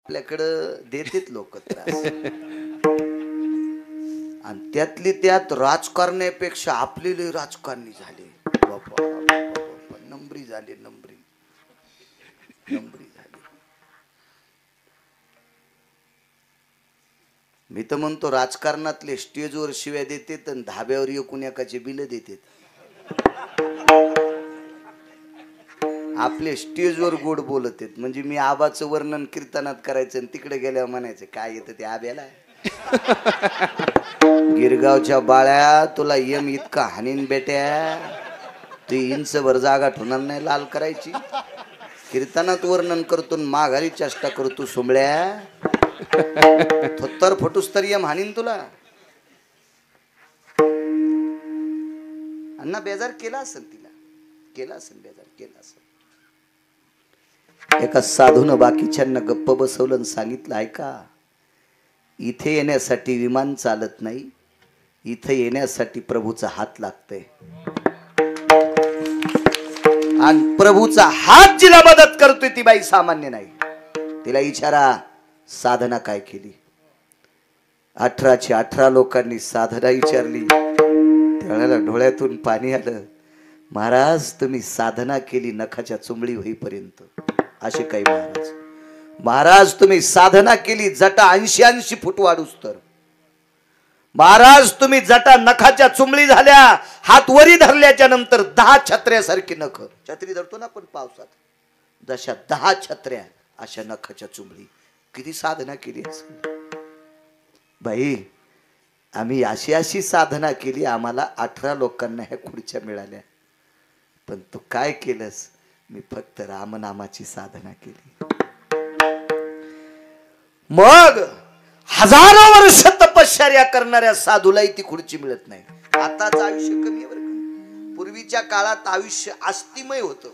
आपल्याकडं देतात लोक त्रास आणि त्यातली त्यात राजकारण्यापेक्षा आपली लई राजकारणी झाले बाबा, नंबरी झाले नंबरी झाले. मी तर म्हणतो राजकारणातले स्टेजवर शिव्या देतात आणि धाब्यावर एकूण एकाचे बिल देतात. आपले स्टेजवर गोड बोलत आहेत. म्हणजे मी आबाचं वर्णन कीर्तनात करायचं आणि तिकडे गेल्यावर म्हणायचं काय येतं ते आब्याला. गिरगावच्या बाळ्या तुला यम इतका हानीन बेट्या, तू इंचभर जागा ठेवणार नाही लाल करायची. कीर्तनात वर्णन करतो माघारी चेष्टा करतो सोमळ्या. थोत्तर फटूस तर यम हानीन तुला. अण्णा बेजार केला असेल तिला, केला असेल बेजार केला असेल. एका साधून बाकीच्यांना गप्प बसवलं आणि सांगितलं ऐका, इथे येण्यासाठी विमान चालत नाही, इथे येण्यासाठी प्रभूचा हात लागतंय. आणि प्रभूचा हात जिला मदत करतोय ती बाई सामान्य नाही. तिला विचारा साधना काय केली. 18 लोकांनी साधना विचारली. त्यावेळेला डोळ्यातून पाणी आलं. महाराज तुम्ही साधना केली नखाच्या चुंबळी होईपर्यंत. असे काही महाराज तुम्ही साधना केली जटा 80 फूट वाढूस तर. महाराज तुम्ही जटा नखाच्या चुंबळी झाल्या, हात वरी धरल्याच्या नंतर 10 छत्र्यासारखी नख, छत्री धरतो ना आपण पावसात, जशा 10 छत्र्या अशा नखाच्या चुंबळी. किती साधना केली असेल बाई. आम्ही अशी साधना केली, आम्हाला 18 लोकांना ह्या खुर्च्या मिळाल्या. पण तू काय केलंस. मी फक्त रामनामाची साधना केली. मग हजारो वर्ष तपश्चर्या करणाऱ्या साधूलाही ती खुर्ची मिळत नाही. आताच आयुष्य कमी आहे बरं का. पूर्वीच्या काळात आयुष्य आस्तिमय होतं,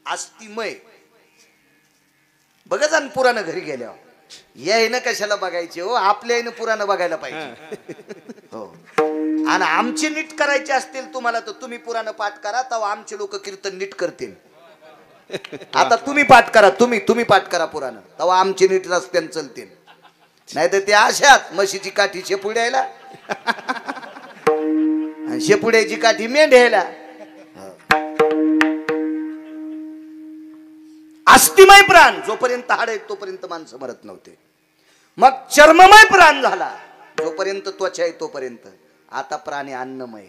आस्तिमय. बघा जाण पुराण घरी गेल्यावर यायनं कशाला बघायचे हो, आपल्या यानं पुराण बघायला पाहिजे हो. आणि आमची नीट करायची असतील तुम्हाला तर तुम्ही पुराण पाठ करा, तेव्हा आमचे लोक कीर्तन नीट करतील. आता तुम्ही पाठ करा, तुम्ही पाठ करा पुराण, तेव्हा आमची नीट रस्त्याने चलतील. नाही तर ते अशात म्हशीची काठी शेपुड्याला आणि शेपुड्याची काठी मेंढ्याला. अस्थिमय प्राण जोपर्यंत हाड आहे तोपर्यंत माणसं मरत नव्हते. मग चर्ममय प्राण झाला जोपर्यंत त्वचा आहे तोपर्यंत. आता प्राणी अन्नमय.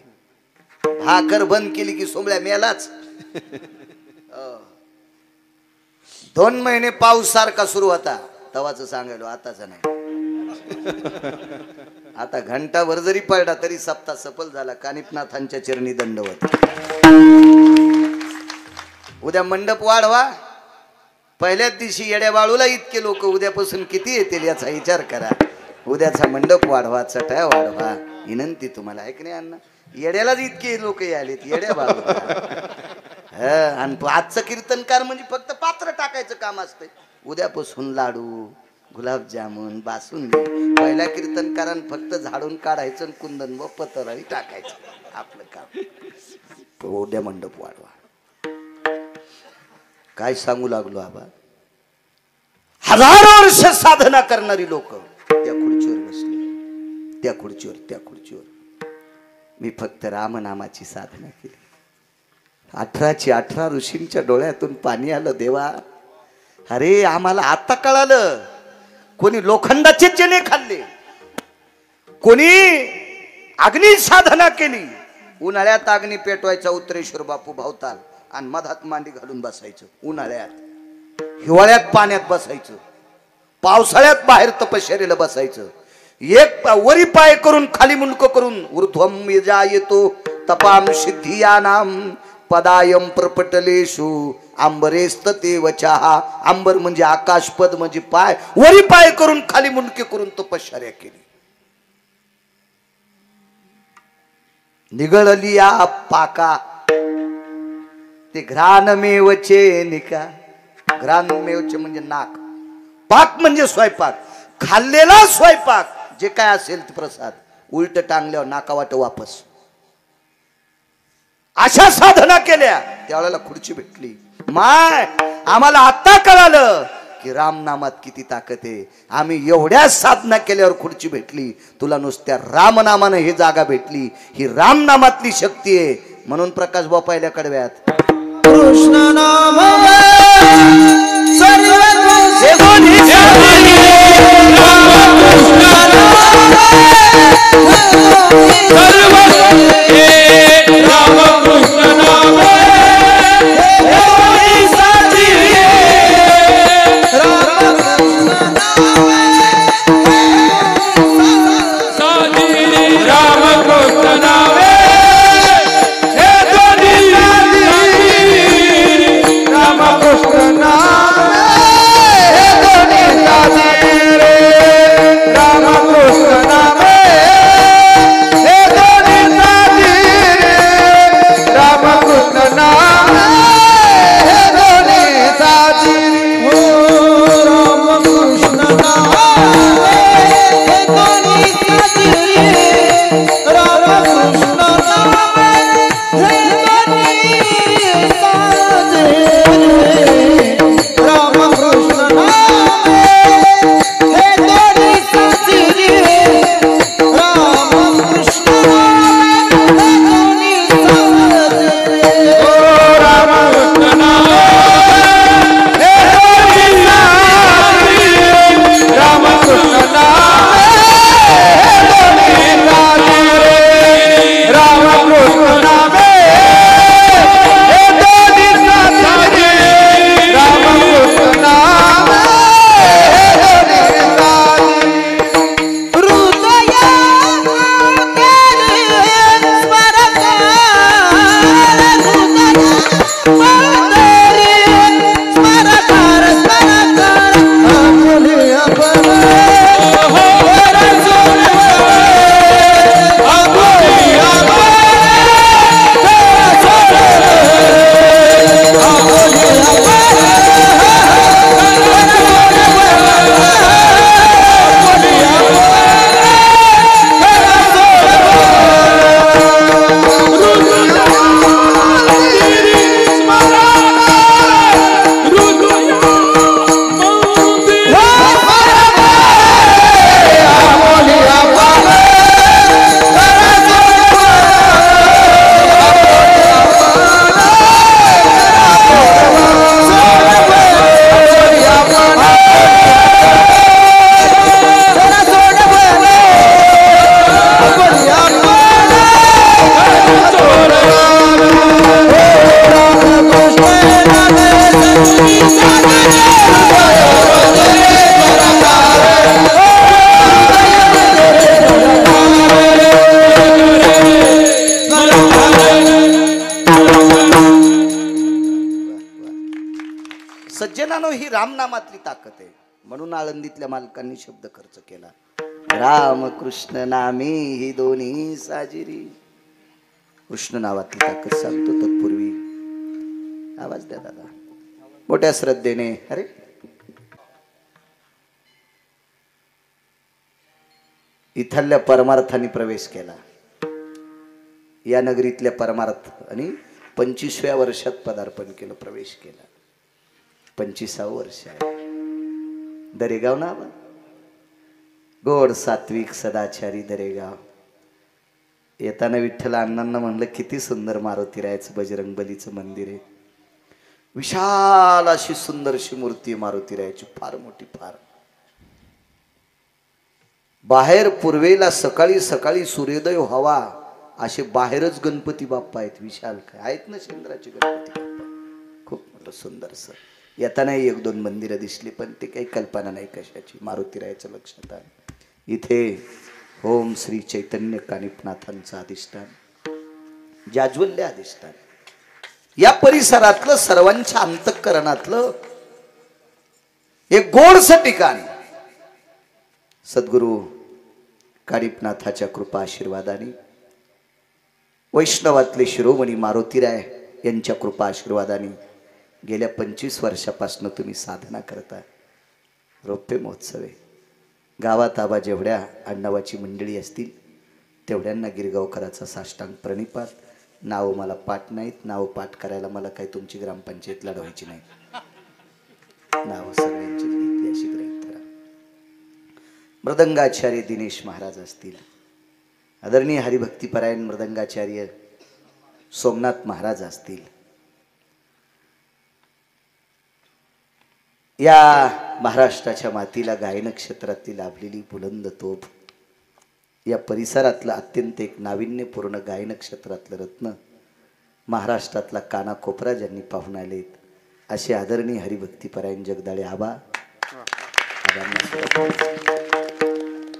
भाकर बंद केली की सोमळ्या मेलाच. 2 महिने पाऊस सारखा सुरू होता तवाच सांगायलो, आताच नाही. आता घंटाभर जरी पडला तरी सप्ताह सफल झाला. कानिपनाथांच्या चरणी दंडवत. उद्या मंडप वाढवा. पहिल्याच दिवशी येड्या बाळूला इतके लोक, उद्यापासून किती येतील याचा विचार करा. उद्याचा मंडप वाढवा, चटाया वाढवा, विनंती तुम्हाला. ऐक नाही अण्णा, येड्यालाच इतके लोक आलेत येड्या बाळू. आणि आजचं कीर्तनकार म्हणजे फक्त पात्र टाकायचं काम असतंय. उद्यापासून लाडू, गुलाबजामुन, बासुंदी. पहिल्या कीर्तनकारांनी फक्त झाडून काढायचं, कुंदन व पतराळी टाकायचं आपलं काम. उद्या मंडप वाढवा. काय सांगू लागलो आबा. हजारो वर्ष साधना करणारी लोक त्या खुर्चीवर बसली, त्या खुर्चीवर. मी फक्त रामनामाची साधना केली. 18 ऋषींच्या डोळ्यातून पाणी आलं. देवा अरे आम्हाला आता कळालं. कोणी लोखंडाचे चणे खाल्ले, कोणी अग्नी साधना केली. उन्हाळ्यात अग्नी पेटवायचा उत्तरेश्वर बापू भावताल आणि मधात मांडी घालून बसायचं. उन्हाळ्यात, हिवाळ्यात पाण्यात बसायचं, पावसाळ्यात बाहेर तपश्चर्येला बसायचं. एक वरी पाय करून खाली मुंडक करून ऊर्ध्वम येतो तपाम सिद्धियानाम पदायम प्रपटलेषु अंबरेस्त ते वचाहा. अंबर म्हणजे आकाश, पद म्हणजे पाय. वरी पाय करून खाली मुंडके करून तपश्चर्या केली. निगळली या पाका ते घ्राणमेवचे निका. घ्राणमेवचे म्हणजे नाक, पाक म्हणजे स्वयंपाक. खाल्लेला स्वयंपाक जे काय असेल ते प्रसाद उलट टांगल्यावर नाकावाट वापस. अशा साधना केल्या त्यावेळेला खुर्ची भेटली. माय आम्हाला आता कळालं की रामनामात किती ताकद आहे. आम्ही एवढ्या साधना केल्यावर खुर्ची भेटली, तुला नुसत्या रामनामानं ही जागा भेटली. ही रामनामातली शक्ती आहे. म्हणून प्रकाश भाऊ पहिल्या कडव्यात कृष्ण नाम सर्व सज्जनानो ही रामनामातली ताकद आहे. म्हणून आळंदीतल्या मालकांनी शब्द खर्च केला, राम कृष्ण नामे ही दोन्ही साजिरी. कृष्ण नावातली ताकद सांगतो. तत्पूर्वी आवाज द्या दादा मोठ्या श्रद्धेने. अरे इथल्या परमार्थाने प्रवेश केला. या नगरीतल्या परमार्थ आणि 25व्या वर्षात पदार्पण केलं, प्रवेश केला. 25वं वर्ष आहे. दरेगाव नाव गोड सात्विक सदाचारी दरेगाव. येताना विठ्ठल अण्णांना म्हणलं किती सुंदर मारुतीरायाचं बजरंग बलीचं मंदिर आहे. विशाल अशी सुंदरशी मूर्ती मारुतीरायाची, फार मोठी, फार. बाहेर पूर्वेला सकाळी सकाळी सूर्योदय व्हावा असे बाहेरच गणपती बाप्पा आहेत. विशाल काय आहेत ना चंद्राचे गणपती बाप्पा, खूप मोठं सुंदरसं. येताना एक दोन मंदिरं दिसली पण ते काही कल्पना नाही कशाची. मारुतीरायाचं लक्षात आलं. इथे ओम श्री चैतन्य कानिफनाथांचं अधिष्ठान, जाज्वल्य अधिष्ठान. या परिसरातलं सर्वांच्या अंतःकरणातलं एक गोडसं ठिकाण. सद्गुरु कानिफनाथाच्या कृपा आशीर्वादाने, वैष्णवातले शिरोमणी मारुतीराय यांच्या कृपा आशीर्वादाने गेल्या 25 वर्षापासून तुम्ही साधना करता. रौप्य महोत्सव आहे. गावात आबा जेवढ्या आडनावाची मंडळी असतील तेवढ्यांना गिरगावकराचा साष्टांग प्रणिपात. नाव मला पाठ नाहीत, नाव पाठ करायला मला काही तुमची ग्रामपंचायत लढवायची नाही. नाव सगळ्यांची मृदंगाचार्य दिनेश महाराज असतील, आदरणीय हरिभक्तीपरायण मृदंगाचार्य सोमनाथ महाराज असतील, या महाराष्ट्राच्या मातीला गायन क्षेत्रातली लाभलेली बुलंद तोफ, या परिसरातलं अत्यंत एक नाविन्यपूर्ण गायन क्षेत्रातलं रत्न, महाराष्ट्रातला कानाकोपरा ज्यांनी पाहून आलेत असे आदरणीय हरिभक्तीपरायण जगदाळे आबा.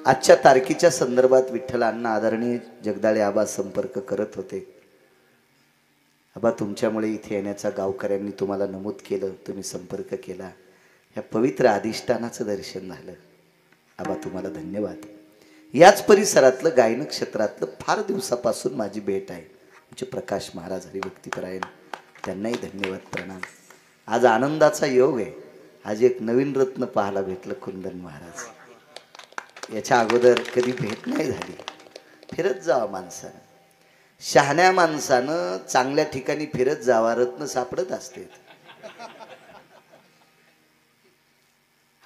आजच्या तारखेच्या संदर्भात विठ्ठलांना आदरणीय जगदाळे आबा संपर्क करत होते. आबा, तुमच्यामुळे इथे येण्याचा गावकऱ्यांनी तुम्हाला नमूद केलं, तुम्ही संपर्क केला, या पवित्र अधिष्ठानाचं दर्शन झालं. आबा, तुम्हाला धन्यवाद. याच परिसरातलं गायन क्षेत्रातलं फार दिवसापासून माझी भेट आहे आमचे प्रकाश महाराज हरिभक्तीपरायण, त्यांनाही धन्यवाद प्रणाम. आज आनंदाचा योग आहे, आज एक नवीन रत्न पाहायला भेटलं, कुंदन महाराज. याच्या अगोदर कधी भेट नाही झाली. फिरत जावं माणसानं, शहाण्या माणसानं चांगल्या ठिकाणी फिरत जावा, रत्न सापडत असते.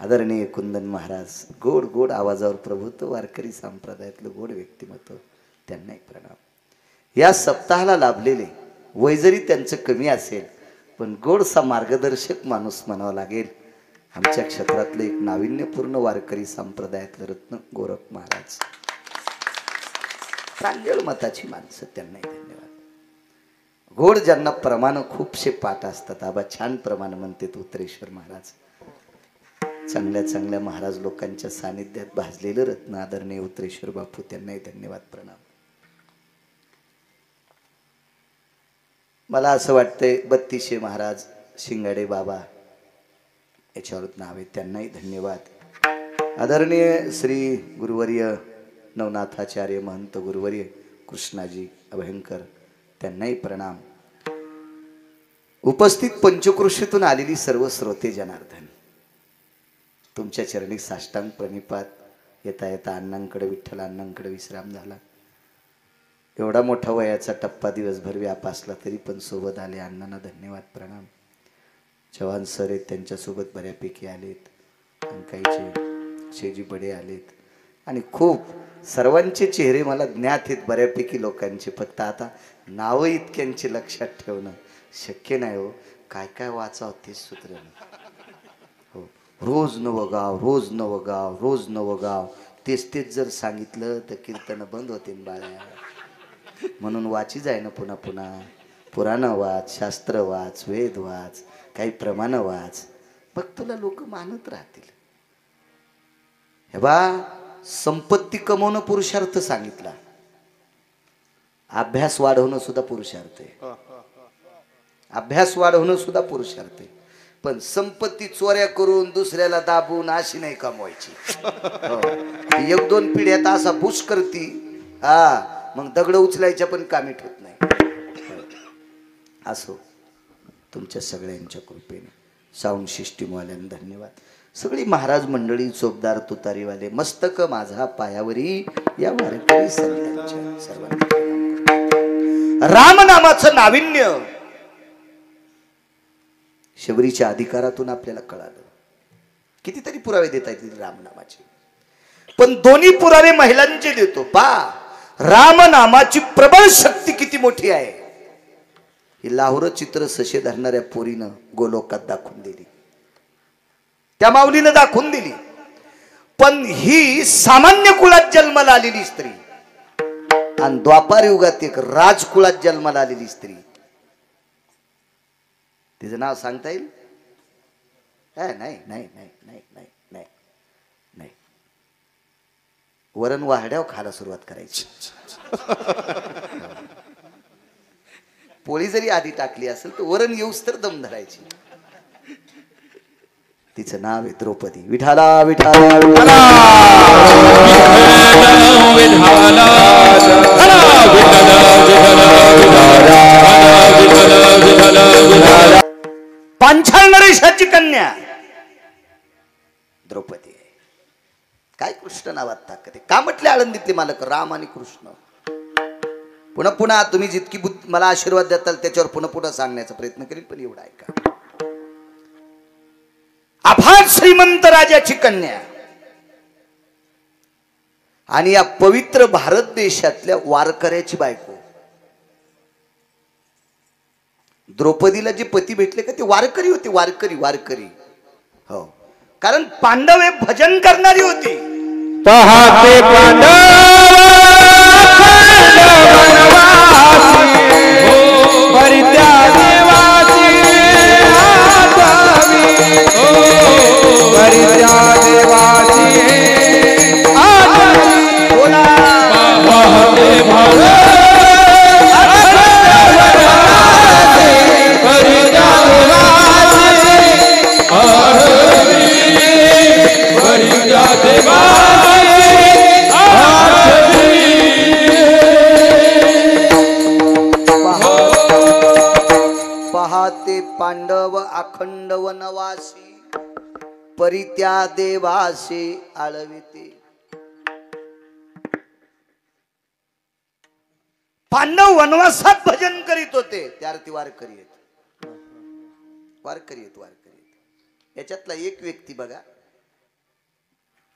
आदरणीय कुंदन महाराज गोड गोड आवाजावर प्रभुत्व, वारकरी संप्रदायातलं गोड व्यक्तिमत्व, त्यांनाही प्रणाम. या सप्ताहाला लाभलेले, वय जरी त्यांचं कमी असेल पण गोडसा मार्गदर्शक माणूस म्हणावा लागेल, आमच्या क्षेत्रातलं एक नाविन्यपूर्ण वारकरी संप्रदायातलं रत्न गोरख महाराज, प्रांजळ मताची माणसं, त्यांनाही धन्यवाद. गोड ज्यांना प्रमाण खूपशे पाठ असतात, आबा छान प्रमाण म्हणते उत्तरेश्वर महाराज, चांगल्या चांगल्या महाराज लोकांच्या सानिध्यात भाजलेलं रत्न आदरणीय उत्तरेश्वर बापू, त्यांनाही धन्यवाद प्रणाम. मला असं वाटतंय 3200 महाराज शिंगाडे बाबा याच्यावर नाव आहे, त्यांनाही धन्यवाद. आदरणीय श्री गुरुवर्य नवनाथाचार्य महंत गुरुवर्य कृष्णाजी अभयंकर, त्यांनाही प्रणाम. उपस्थित पंचकृषीतून आलेली सर्व श्रोते जनार्दन, तुमच्या चरणी साष्टांग प्रणिपात. येता येता अण्णांकडे, विठ्ठल अण्णांकडे विश्राम झाला. एवढा मोठा वयाचा टप्पा, दिवसभर व्याप असला तरी पण सोबत आले. अण्णांना धन्यवाद प्रणाम. चव्हाण सर आहेत, त्यांच्यासोबत बऱ्यापैकी आलेत, अंकाईचे शेजी बडे आलेत, आणि खूप सर्वांचे चेहरे मला ज्ञात आहेत बऱ्यापैकी लोकांचे. फक्त आता नावं इतक्यांचे लक्षात ठेवणं शक्य नाही हो. काय काय वाचावं तेच सूत्र हो. रोज नवगाव, रोज नवगाव, रोज नवगाव, तेच तेच जर सांगितलं तर कीर्तन बंद होते बाळ्या. म्हणून वाची जाय ना पुन्हा पुन्हा. पुराण वाच, शास्त्र वाच, वेद वाच, काही प्रमाण वाच, मग तुला लोक मानत राहतील. हे बा, संपत्ती कमवणं पुरुषार्थ सांगितला, अभ्यास वाढवणं सुद्धा पुरुषार्थ आहे. अभ्यास वाढवणं सुद्धा पुरुषार्थ आहे. पण संपत्ती चोऱ्या करून दुसऱ्याला दाबून अशी नाही कमवायची. एक दोन पिढ्यात असा बुश करती, हा, मग दगड उचलायच्या पण कामी ठेवत नाही. असो, तुमच्या सगळ्यांच्या कृपेने, साऊंड सिस्टीमवाल्यांना धन्यवाद. सगळी महाराज मंडळी, चोपदार तुतारीवाले, मस्तक माझा पायावरी, या वारकरी संतांच्या सर्वांना रामनामाचं नाविन्य शबरीच्या अधिकारातून आपल्याला कळालं. कितीतरी पुरावे देता येतील रामनामाचे, पण दोन्ही पुरावे महिलांचे देतो. रामनामाची प्रबळ शक्ती किती मोठी आहे ही लाहोर चित्र सशे धरणाऱ्या पोरीनं गोलोकात दाखवून दिली, त्या माऊलीनं दाखवून दिली. पण ही सामान्य कुळात जन्माला आलेली स्त्री आणि द्वापार युगात एक राजकुळात जन्माला आलेली स्त्री, तिचं नाव सांगता येईल? नाही नाही नाही नाही नाही नाही नाही नाही. वरण वाहड्यावर खायला सुरुवात करायची. पोळी जरी आधी टाकली असेल तर वरण येऊस तर दम धरायची. तिचं नाव आहे द्रौपदी. विठाला विठाला विठाला पांचाळ नरेशाची कन्या द्रौपदी आहे. काय कृष्ण नावात ताकद आहे. का म्हटले आळंदीतले मालक राम आणि कृष्ण. पुन्हा पुन्हा तुम्ही जितकी मला आशीर्वाद देताल त्याच्यावर पुन्हा पुन्हा सांगण्याचा प्रयत्न करीन, पण एवढा ऐका. अफाट श्रीमंत राजाची कन्या, आणि या पवित्र भारत देशातल्या वारकऱ्याची बायको. द्रौपदीला जे पती भेटले का ते वारकरी होते. वारकरी वारकरी हो. कारण पांडव हे भजन करणारी होती. पहाते पांडव पहाते पांडव अखंड वनवासी परित्या देवासे आळविते. पांडव वनवासात भजन करीत होते. त्यार्थी वारकरी आहेत. वारकरी आहेत. वारकरी आहेत. याच्यातला एक व्यक्ती बघा.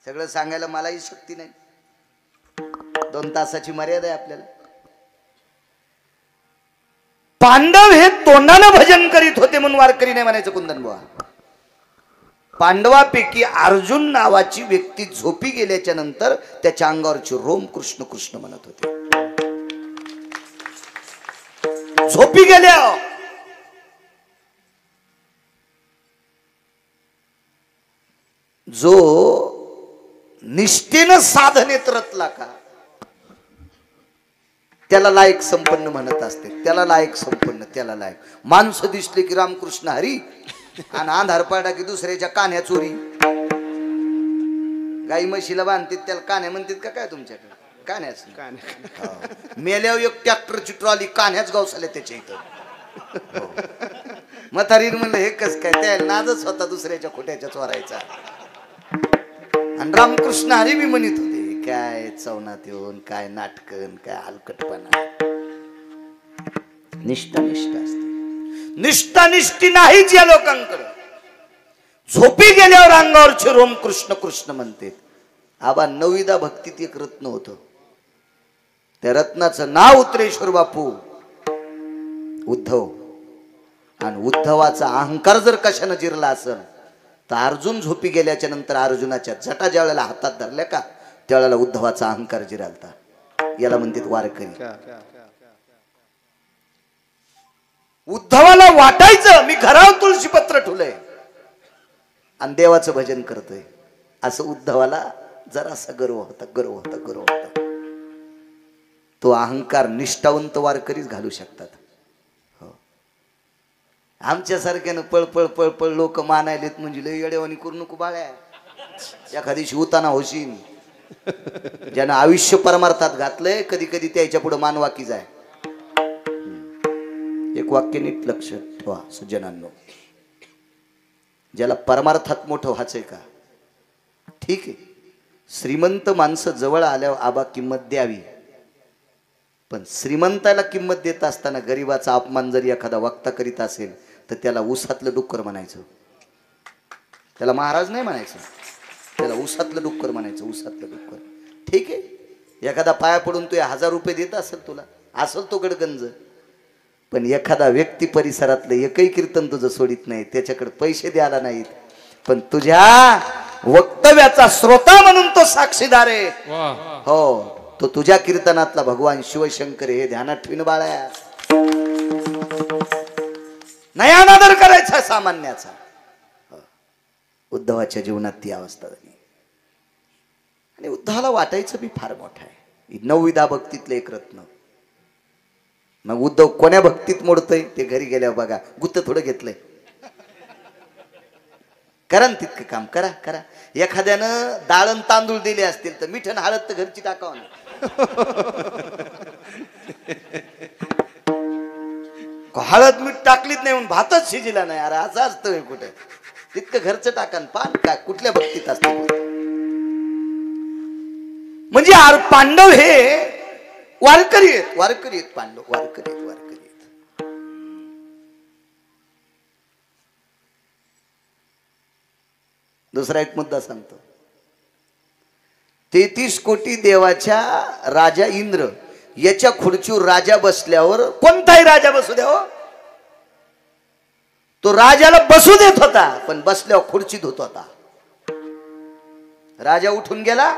सगळं सांगायला मलाही शक्ती नाही. 2 तासाची मर्यादा आहे आपल्याला. पांडव हे तोंडानं भजन करीत होते म्हणून वारकरी नाही म्हणायचं कुंदन बुवा. पांडवापैकी अर्जुन नावाची व्यक्ती झोपी गेल्याच्या नंतर त्याच्या अंगावरची रोम कृष्ण कृष्ण म्हणत होते. झोपी गेल्या. जो निष्ठेनं साधनेत रतला का त्याला लायक संपन्न म्हणत असते. त्याला लायक संपन्न. त्याला लायक. माणसं दिसले की रामकृष्ण हरी आणि अंधार पडला की दुसऱ्याच्या कान्या चोरी. गाई म्हशीला बांधतात त्याला कान्या म्हणतात का काय तुमच्याकडे? कान्याच. मेल्यावर एक ट्रॅक्टरची ट्रॉली कान्याच गावसाले त्याच्या इथं. म्हातारीन म्हणलं हे कस काय? त्या नादच होता दुसऱ्याच्या खोट्याच्या चोरायचा. आणि रामकृष्ण हरी मी म्हणत होते काय चवनात येऊन काय नाटकन काय हलकटपणा. निष्ठा निष्ठा असते. निष्ठा निष्ठी नाहीच या लोकांकडे. झोपी गेल्यावर अंगावरचे रोम कृष्ण कृष्ण म्हणते. आबा नवविदा भक्तीत एक रत्न होतं. त्या रत्नाचं नाव उत्तरेश्वर बापू उद्धव. आणि उद्धवाचा अहंकार जर कशानं जिरला असेल तर अर्जुन झोपी गेल्याच्या नंतर अर्जुनाच्या जटा ज्या वेळेला हातात धरल्या का त्यावेळेला उद्धवाचा अहंकार जिरालता. याला म्हणतात वारकरी. उद्धवाला वाटायचं मी घरावर तुळशी पत्र ठुलय आणि देवाचं भजन करतोय. असं उद्धवाला जरासा गर्व होता. गर्व होता. गर्व होता. तो अहंकार निष्ठावंत वारकरीच घालू शकतात. आमच्या सारख्यानं पळ पळ पळ पळ लोक मानायलेत म्हणजे लय येडेवानी करू नको बाळ्या. एखादी शिवताना होशील. ज्यानं आयुष्य परमार्थात घातलंय कधी कधी त्याच्या पुढे मानवाकी जाय. एक वाक्य नीट लक्ष ठेवा सज्जनांनो. ज्याला परमार्थात मोठं व्हायचंय का ठीक आहे. श्रीमंत माणसं जवळ आल्यावर आबा किंमत द्यावी. पण श्रीमंताला किंमत देत असताना गरीबाचा अपमान जरी एखादा वक्ता करीत असेल तर त्याला उसातलं डुक्कर म्हणायचं. त्याला महाराज नाही म्हणायचं. त्याला उसातलं डुक्कर म्हणायचं. उसातलं डुक्कर. ठीक आहे. एखादा पाया पडून तू 1000 रुपये देत असेल तुला असेल तो गडगंज. पण एखादा व्यक्ती परिसरातलं एकही कीर्तन तुझं सोडित नाही त्याच्याकडे पैसे द्यायला नाहीत पण तुझ्या वक्तव्याचा श्रोता म्हणून तो साक्षीदार आहे. हो तो तुझ्या कीर्तनातला भगवान शिवशंकर हे ध्यानात ठेवीन बाळ्या. नाही अनादर करायचा सामान्याचा. उद्धवाच्या जीवनात ती अवस्था झाली. आणि उद्धवाला वाटायचं बी फार मोठं आहे. 9विधा भक्तीतलं एक रत्न. मग उद्धव कोण्या भक्तीत मोडतोय ते घरी गेल्यावर बघा. गुत्त थोडं घेतलंय. करा तितकं काम. करा करा. एखाद्यानं डाळण तांदूळ दिले असतील तर मिठण हळद तर घरची टाकावं ना. हळद मीठ टाकलीच नाही म्हणून भातच शिजला नाही. अरे असं असतं कुठे. तितकं घरचं टाका. पान काय कुठल्या भक्तीत असत. म्हणजे पांडव हे वारकरी आहेत. वारकरी आहेत. पांडव वारकरी आहेत. वारकरी आहेत. दुसरा एक मुद्दा सांगतो. 33 कोटी देवाच्या राजा इंद्र याच्या खुर्चीवर राजा बसल्यावर कोणताही राजा बसू द्या हो, तो राजाला बसू देत होता पण बसल्यावर खुर्ची धुत होता. राजा उठून गेला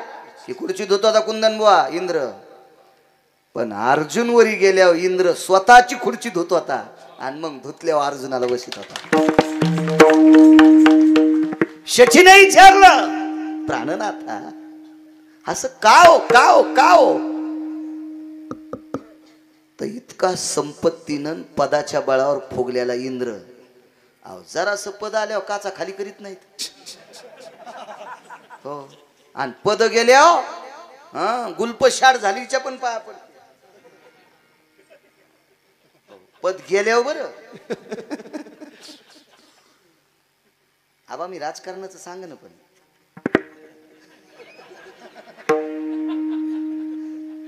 की खुर्ची धुत होता कुंदनबुवा इंद्र, पण अर्जुन वरी गेल्यावर इंद्र स्वतःची खुर्ची धुत होता आणि मग धुतल्यावर अर्जुनाला बसित होता. शचीने विचारलं प्राणनाथा असं का हो का हो का हो, तर इतका संपत्तीनं पदाच्या बळावर फुगलेला इंद्र अहो जरासं पद आल्यावर काचा खाली करीत नाहीत हो, आणि पद गेल्यावर गुलपशाड झालीच्या पण पाया पडते. पद गेल्यावर बर आबा मी राजकारणाचं सांग ना, पण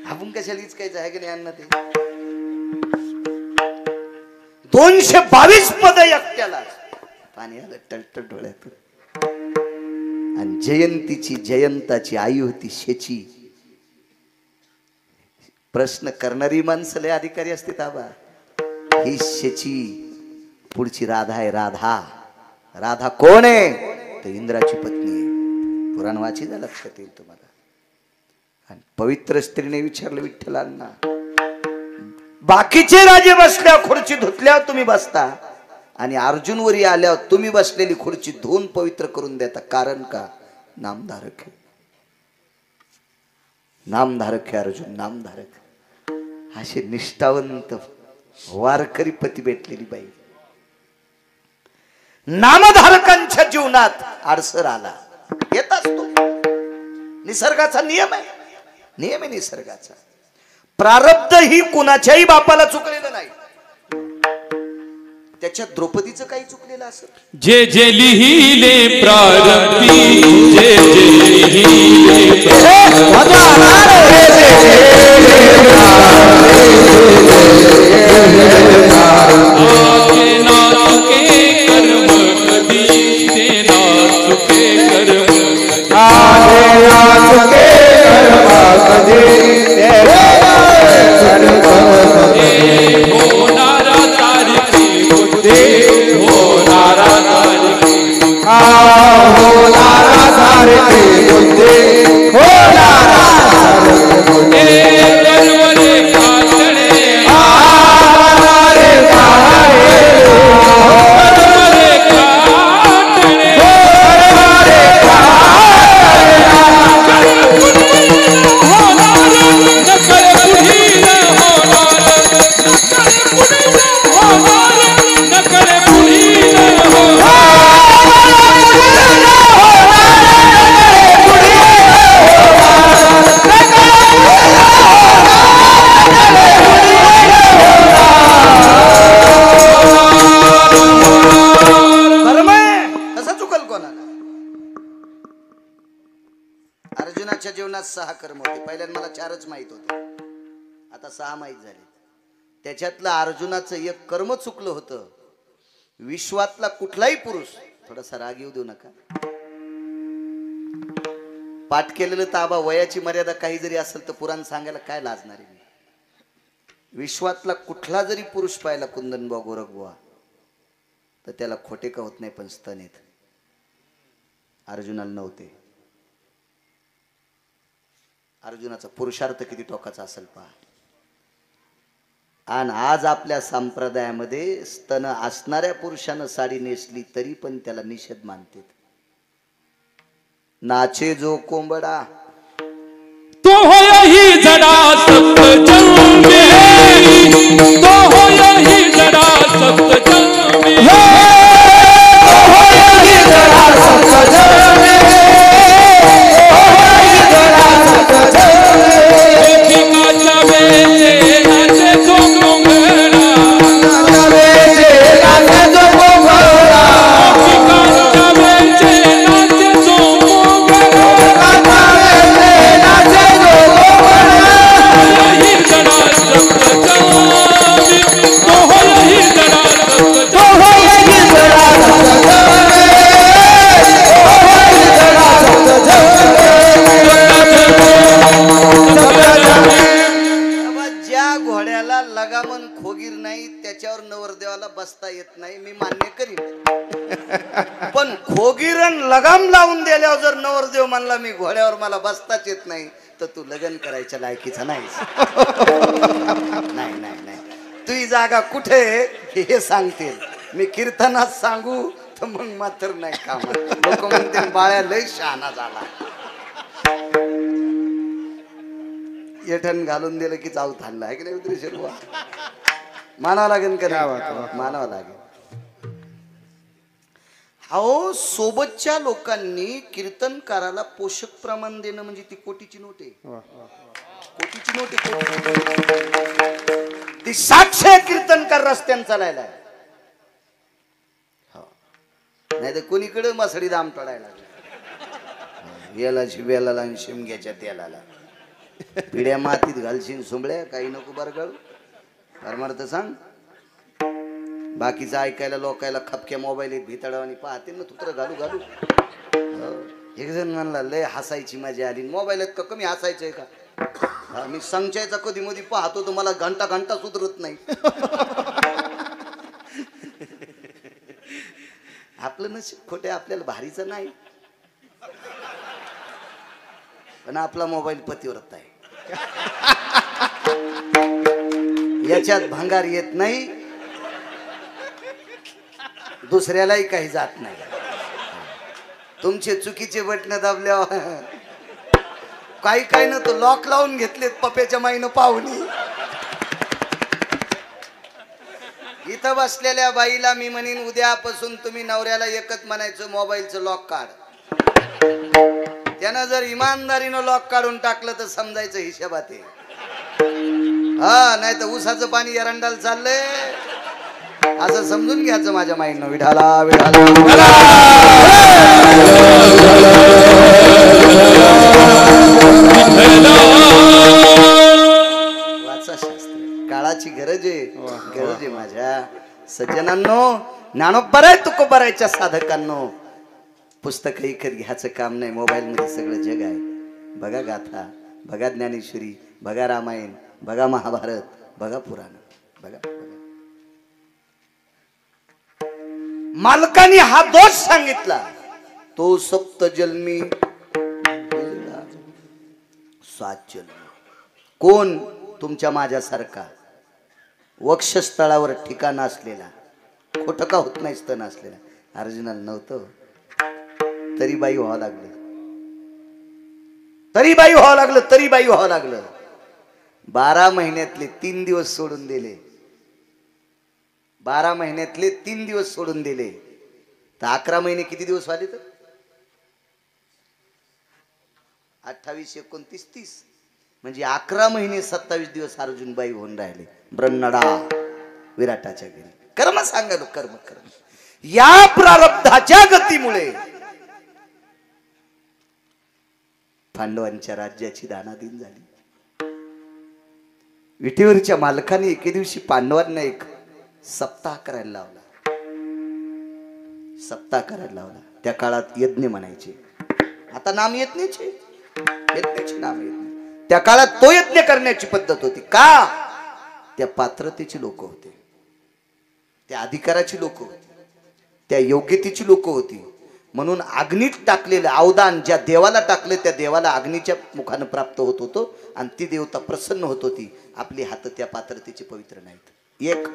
आपण कशाला इचकायचं आहे की नाही अण्णा. ते 222 पद एकट्याला पाणी आलं टलटल डोळ्यात. आणि जयंतीची जयंताची आई होती शेची. प्रश्न करणारी माणसं लय अधिकारी असते आबा. ही शेची पुढची राधा आहे. राधा राधा कोण आहे, तर इंद्राची पत्नी आहे. पुराण वाचीला लक्षात येईल तुम्हाला. आणि पवित्र स्त्रीने विचारलं विठ्ठलांना, बाकीचे राजे बसल्यावर खुर्ची धुतल्यावर तुम्ही बसता आणि अर्जुन वरी आल्यावर तुम्ही बसलेली खुर्ची धुवून पवित्र करून देता, कारण का? नामधारक आहे. नामधारक आहे अर्जुन, नामधारक. असे निष्ठावंत वारकरी पती भेटलेली बाई. नामधारकांच्या जीवनात आडसर आला येत असतो. निसर्गाचा नियम आहे, नियम आहे निसर्गाचा. प्रारब्ध ही कुणाच्याही बापाला चुकलेलं नाही. त्याच्यात द्रौपदीचं काही चुकलेलं असं. जे जे लिहिले प्रारब्धी, जे जे लिहिले अर्जुनाच्या जीवनात 6 कर्म होते. पहिल्यांदा मला 4च माहित होते, आता 6 माहित झाले. त्याच्यातलं अर्जुनाचं एक कर्म चुकलं होतं. विश्वातला कुठलाही पुरुष, थोडासा राग येऊ देऊ नका, पाठ केलेलं ताबा वयाची मर्यादा काही जरी असेल तर पुराण सांगायला काय लाजणार आहे. विश्वातला कुठला जरी पुरुष पाहिला कुंदनबुवा गोरखबुवा तर त्याला खोटे का होत नाही, पण स्तन आहेत. अर्जुनाला नव्हते. अर्जुनाचा पुरुषार्थ किती टोकाचा असेल पहा. आणि आज आपल्या संप्रदायामध्ये स्तन असणाऱ्या पुरुषानं साडी नेसली तरी पण त्याला निषेध मानतात. नाचे जो कोंबडा तो होय जडा सप्त जन्मे, तो होय जडा सप्त जन्मे, तो होय जडा सप्त जन्मे, तो होय जडा सप्त जन्मे. ठिकाच्या वेचे नाचे जो कोंबडा, नाचे वेचे नाचे जो कोंबडा, ठिकाच्या वेचे नाचे जो तो त्याच्यावर नवरदेवाला बसता येत नाही, मी मान्य करीन. पण खोगीरण लगाम लावून दिल्यावर जर नवरदेव म्हणला मी घोड्यावर मला बसताच येत नाही, तर तू लग्न करायच्या लायकीचा नाहीस. नाही नाही नाही, तुझी जागा कुठे हे सांगतील. मी कीर्तनात सांगू तर मग मात्र नाही कामात. लोक म्हणते बाळ्या लय शहाणा झाला. येठण घालून दिलं की चाव थांबला आहे की नाही उतरी शिरवा. मानावं लागेल का नाही? मानावं लागेल. अहो सोबतच्या लोकांनी कीर्तनकाराला पोषक प्रमाण देणं म्हणजे ती कोटीची नोट आहे. कोटीची नोट आहे. ती 700 कीर्तनकार रस्त्यानं चालायला, नाही तर कोणीकडे मसडी दाम टोडायला लागला. याला शिब्याला आणि शिमग्याच्या तेलाला पिढ्या मातीत घालशील सुंबळ्या, काही नको बरगळ परमार्थ सांग. बाकीचं ऐकायला लोकायला खपक्या मोबाईल भितडाव आणि पाहते ना तुत्र घालू घालू. एक जण म्हणला लय हसायची मजा आली. मोबाईलात का कमी हसायचंय का? मी संचयचा कधी मध्ये पाहतो तर मला घंटा घंटा सुधरत नाही. आपलं नशीब खोटे, आपल्याला भारीचं नाही, पण आपला मोबाईल पतिव्रत आहे. याच्यात भंगार येत नाही, दुसऱ्यालाही काही जात नाही. तुमचे चुकीचे बटन दाबल्यावर काही काही ना तो लॉक लावून घेतलेत पप्याच्या माईनं पाहुणी. इथं बसलेल्या बाईला मी म्हणीन उद्यापासून तुम्ही नवऱ्याला एकच म्हणायचं मोबाईलचं लॉक काढ. त्यानं जर इमानदारीनं लॉक काढून टाकलं तर समजायचं हिशोबात आहे. हा नाही तर ऊसाचं पाणी एरंडाल चाललंय असं समजून घ्यायचं माझ्या माईनं. विठाला विठाला वाचा शास्त्र. काळाची गरज आहे, गरज आहे माझ्या सज्जनांनो. ज्ञानोबराय तुकोबरायच्या साधकांनो, पुस्तक विकत घ्यायचं काम नाही. मोबाईल मध्ये सगळं जग आहे. बघा गाथा, बघा ज्ञानेश्वरी, बघा रामायण, बघा महाभारत, बघा पुराण, बघा. मालकाने हा दोष सांगितला. तो सप्त जन्मी 7 जन्म. कोण? तुमच्या माझ्यासारखा वक्षस्थळावर ठिकाण असलेला, खोटं का होत नाही स्तन असलेला. अर्जुनाला नव्हतं, तरी बाई व्हावं लागलं, तरी बाई व्हावं लागलं, तरी बाई व्हावं लागलं. 12 महिन्यातले 3 दिवस सोडून दिले. 12 महिन्यातले 3 दिवस सोडून दिले तर 11 महिने किती दिवस वाले? तर 28, 29, 30 म्हणजे 11 महिने 27 दिवस अर्जुन बाई होऊन राहिले. ब्रह्मडा विराटाच्या घरी. कर्म सांगालो, कर्म कर्म. या प्रारब्धाच्या गतीमुळे पांडवांच्या राज्याची दानादिन झाली. विटेवरच्या मालकाने एके दिवशी पांडवांना एक सप्ताह करायला लावला. सप्ताह करायला लावला. त्या काळात यज्ञ म्हणायचे. आता नाम यज्ञाचे, यज्ञाचे नाम यज्ञ. त्या काळात तो यज्ञ करण्याची पद्धत होती. का? त्या पात्रतेची लोक होते, त्या अधिकाराची लोक होती, त्या योग्यतेची लोक होती. म्हणून अग्नीत टाकलेलं अवदान ज्या देवाला टाकले त्या देवाला अग्नीच्या मुखानं प्राप्त होत होतं आणि ती देवता प्रसन्न होत होती. आपली हात त्या पात्रतेचे पवित्र नाहीत. एक.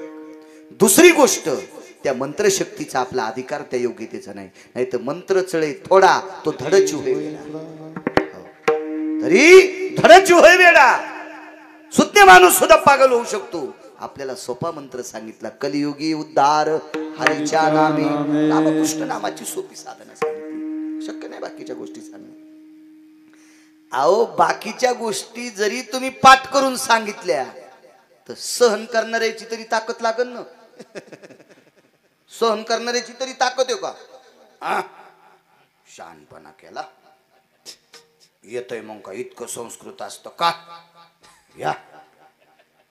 दुसरी गोष्ट, त्या मंत्रशक्तीचा आपला अधिकार त्या योग्यतेचा नाही. नाही तर मंत्र चळे थोडा तो धडची होय, तरी धडची होय वेडा. सुज्ञ माणूस सुद्धा पागल होऊ शकतो. आपल्याला सोपा मंत्र सांगितला. कलियुगी उद्धार हरीच्या नामे. रामकृष्ण नामाची सोपी साधना सांगितली. शक्य नाही बाकीच्या गोष्टी सांगणं. अहो बाकीच्या गोष्टी जरी तुम्ही पाठ करून सांगितल्या तर सहन करणाऱ्याची तरी ताकद लागल ना. सहन करणाऱ्याची तरी ताकद आहे का? शहाणपणा केला येतय मग का इतकं संस्कृत असतं का? या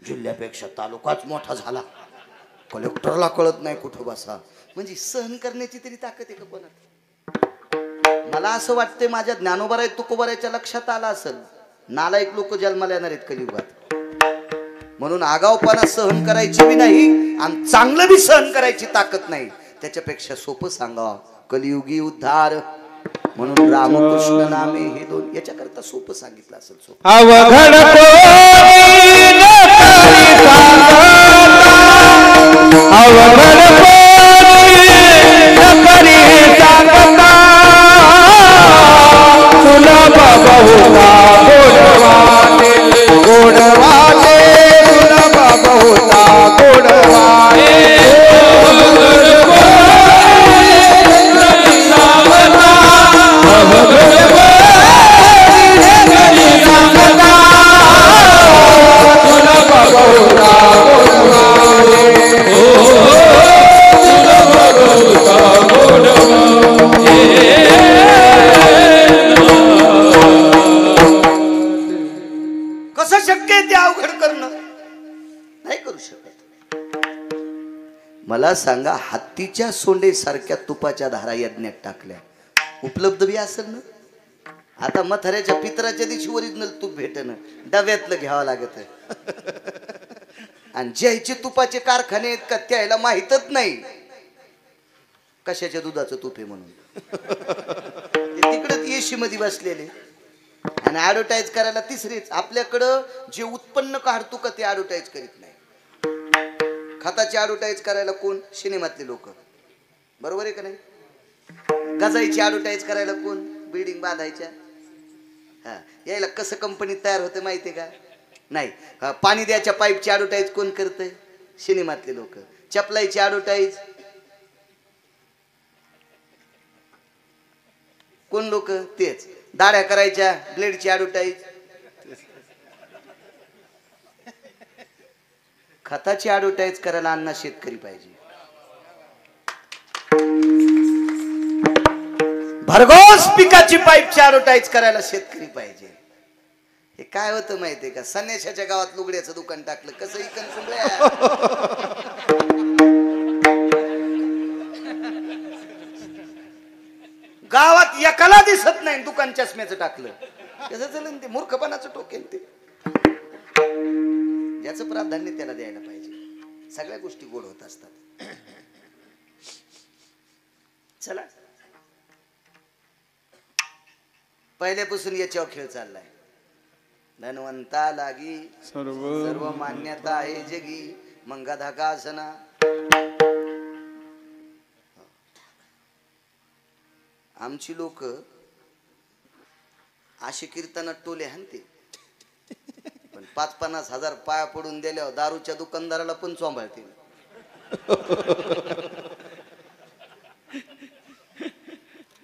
जिल्ह्यापेक्षा तालुकाच मोठा झाला, कलेक्टरला कळत नाही कुठं बसा. म्हणजे सहन करण्याची तरी ताकद आहे का कोणात? मला असं वाटतंय माझ्या ज्ञानोबराय तुकोबरायच्या लक्षात आलं असेल नालायक लोक जन्माला येणार आहेत कलियुगात. म्हणून आगाऊपणा सहन करायची बी नाही आणि चांगलं बी सहन करायची ताकद नाही. त्याच्यापेक्षा सोपं सांगा कलियुगी उद्धार म्हणून रामकृष्ण नामे हे दोन, याच्याकरता सोपं सांगितलं असेल. सोपं अवघड कसं शक्य आहे ते अवघड करणं? नाही करू शकत. मला सांगा, हत्तीच्या सोंडे सारख्या तुपाच्या धारा यज्ञात टाकल्या, उपलब्ध बी असेल ना? आता मथऱ्याच्या पितराच्या दिवशी ओरिजिनल तूप भेटन, डब्यातलं घ्यावं लागत. आणि ज्याचे तुपाचे कारखाने आहेत का त्याला माहीतच नाही कशाच्या दुधाचं तूप आहे म्हणून. तिकडे एसी मध्ये बसलेले आणि ऍडव्हर्टाईज करायला तिसरीच. आपल्याकडं जे उत्पन्न काढतो का ते ऍडव्हर्टाईज करीत नाही. खताची ऍडव्हर्टाईज करायला कोण? सिनेमातले लोक. बरोबर आहे का नाही? गजाईची ऍडव्हर्टाईज करायला कोण? बिल्डिंग बांधायच्या. हा, यायला कसं कंपनीत तयार होते माहिती आहे का? नाही. पाणी द्यायच्या पाईपची ऍडव्हर्टाईज कोण करतंय? सिनेमातले लोक. चपलाईची ऍडव्हर्टाईज कोण लोक? तेच. दाढ्या करायच्या ब्लेडची ऍडव्हर्टाईज. खताची ऍडव्हर्टाईज करायला अण्णा शेतकरी पाहिजे. भरघोस पिकाची पाईपची ऍडव्हर्टाईज करायला शेतकरी पाहिजे. हे काय होतं माहितीये का? संन्याशाच्या गावात लुगड्याचं दुकान टाकलं, कसं इकन सुंगड्या. गावात एकाला दिसत नाही, दुकान चष्म्याचं टाकलं, कसं चालेल? ते मूर्खपणाचं टोकेल ते. ज्याचं प्राधान्य त्याला द्यायला पाहिजे. सगळ्या गोष्टी गोड होत असतात. चला, पहिल्यापासून याच्यावर खेळ चाललाय. धनवंता लागी सर्व मान्यता आहे जगी, मंगधा का असना. आमची लोक अशी कीर्तनात टोले हाणते, पण 5-50 हजार पाया पडून दिल्यावर दारूच्या दुकानदाराला पण सांभाळते.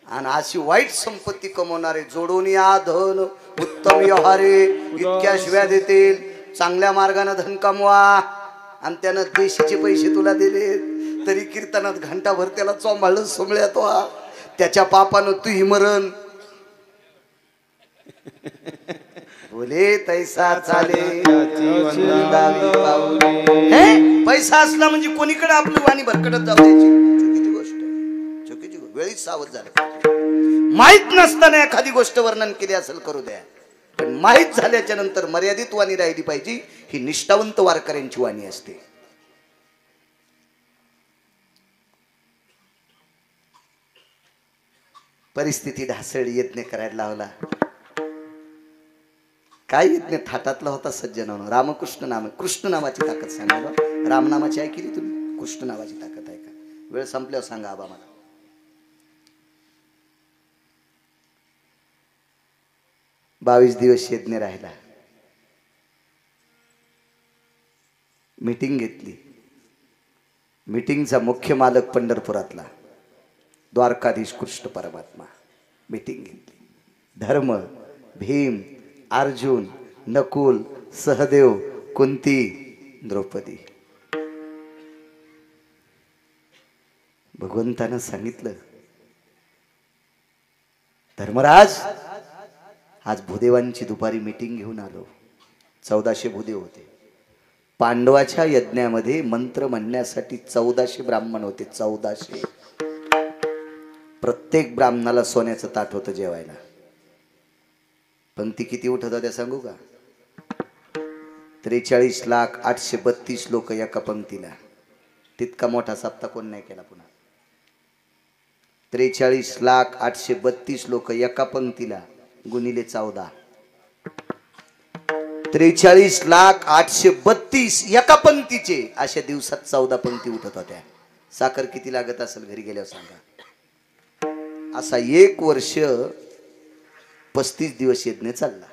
आणि अशी वाईट संपत्ती कमवणारे जोडून या धन उत्तम व्यवहारे इतक्या शिव्या देतील. चांगल्या मार्गाने धन कमवा आणि त्यानं देशीचे पैसे तुला दिले तरी कीर्तनात घंटाभर त्याला चोंबाळलं सोमळ्या तो. त्याच्या पापानं तूही मरण. बोले तैसा चाले पैसा असला म्हणजे कोणीकडे आपलं वाणी भरकटत जाऊ द्यायची. चुकीची गोष्ट आहे, चुकीची गोष्ट. वेळीच सावध झालं. माहित नसताना एखादी गोष्ट वर्णन केली असेल करू द्या, पण माहित झाल्याच्या नंतर मर्यादित वाणी राहिली पाहिजे. ही निष्ठावंत वारकऱ्यांची वाणी असते. परिस्थिती ढासळली, यज्ञ करायला लावला. काय यज्ञ थाटातला होता सज्जनानं. रामकृष्ण नाम, कृष्ण नामाची ताकद सांगा. राम नामाची ऐकली तुम्ही? कृष्ण नामाची ताकद आहे का? वेळ संपल्यावर सांगा आबा मला. बावीस दिवस यज्ञ राहिला. मीटिंग घेतली. मीटिंगचा मुख्य मालक पंढरपुरातला द्वारकाधीश कृष्ण परमात्मा. मीटिंग घेतली. धर्म, भीम, अर्जुन, नकुल, सहदेव, कुंती, द्रौपदी. भगवंतानं सांगितलं, धर्मराज आज भूदेवांची दुपारी मीटिंग घेऊन आलो. 1400 भूदेव होते. पांडवाच्या यज्ञामध्ये मंत्र म्हणण्यासाठी 1400 ब्राह्मण होते. 1400. प्रत्येक ब्राह्मणाला सोन्याचं ताट होतं जेवायला. पंक्ती किती उठत होत्या सांगू का? 43,832 लोक एका पंक्तीला. तितका मोठा सप्ताह कोण नाही केला पुन्हा. 43,832 लोक एका पंक्तीला गुणिले 14. 43,832 एका पंक्तीचे. अशा दिवसात 14 पंक्ती उठत होत्या. साखर किती लागत असेल घरी गेल्यावर सांगा. असा 1 वर्ष 35 दिवस यज्ञ चालला.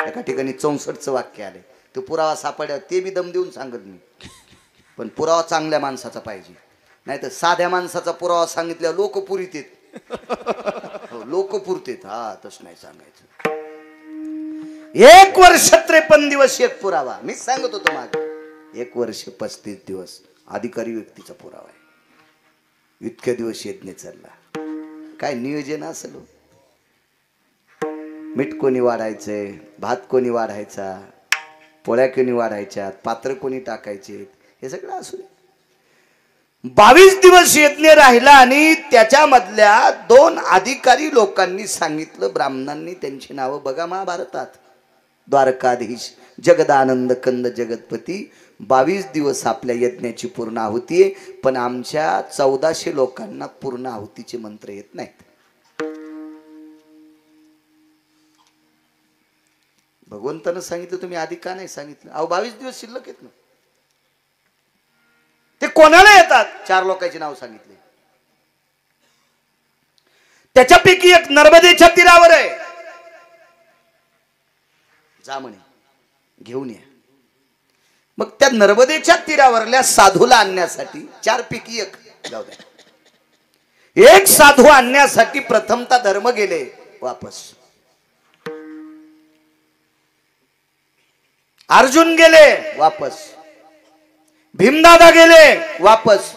एका ठिकाणी 64चं वाक्य आले. तो पुरावा सापड्यावर ते बी दम देऊन सांगत मी. पण पुरावा चांगल्या माणसाचा पाहिजे. नाही तर साध्या माणसाचा पुरावा सांगितल्यावर लोक पुरीत येत. लोक पुरतेत. हा तसं नाही सांगायचं. 1 वर्ष 53 दिवस एक पुरावा. मी सांगत होतो मागे. 1 वर्ष 35 दिवस अधिकारी व्यक्तीचा पुरावा आहे. इतक्या दिवस यज्ञ चालला. काय नियोजन असेल. मीठ कोणी वाढायचंय, भात कोणी वाढायचा, पोळ्या कोणी वाढायच्या, पात्र कोणी टाकायचे, हे सगळं असू दे. 22 दिवस यज्ञ राहिला आणि त्याच्यामधल्या 2 अधिकारी लोकांनी सांगितलं. ब्राह्मणांनी त्यांची नावं बघा महाभारतात. द्वारकाधीश, जगदानंद कंद जगतपती. 22 दिवस आपल्या यज्ञाची पूर्ण आहुती आहे. पण आमच्या 1400 लोकांना पूर्ण आहुतीचे मंत्र येत नाहीत. भगवंतानं सांगितलं, तुम्ही आधी का नाही सांगितलं? 22 दिवस शिल्लक येत ना. ते कोणाला येतात? 4 लोकांची नाव सांगितले. त्याच्यापैकी एक नर्मदेच्या तीरावर आहे. जा म्हणे, घेऊन या. मग त्या नर्मदेच्या तीरावरल्या साधूला आणण्यासाठी 4 पैकी एक जाऊ द्या. एक साधू आणण्यासाठी प्रथमतः धर्म गेले वापस. अर्जुन गेले वापस. भीमदादा गेले वापस.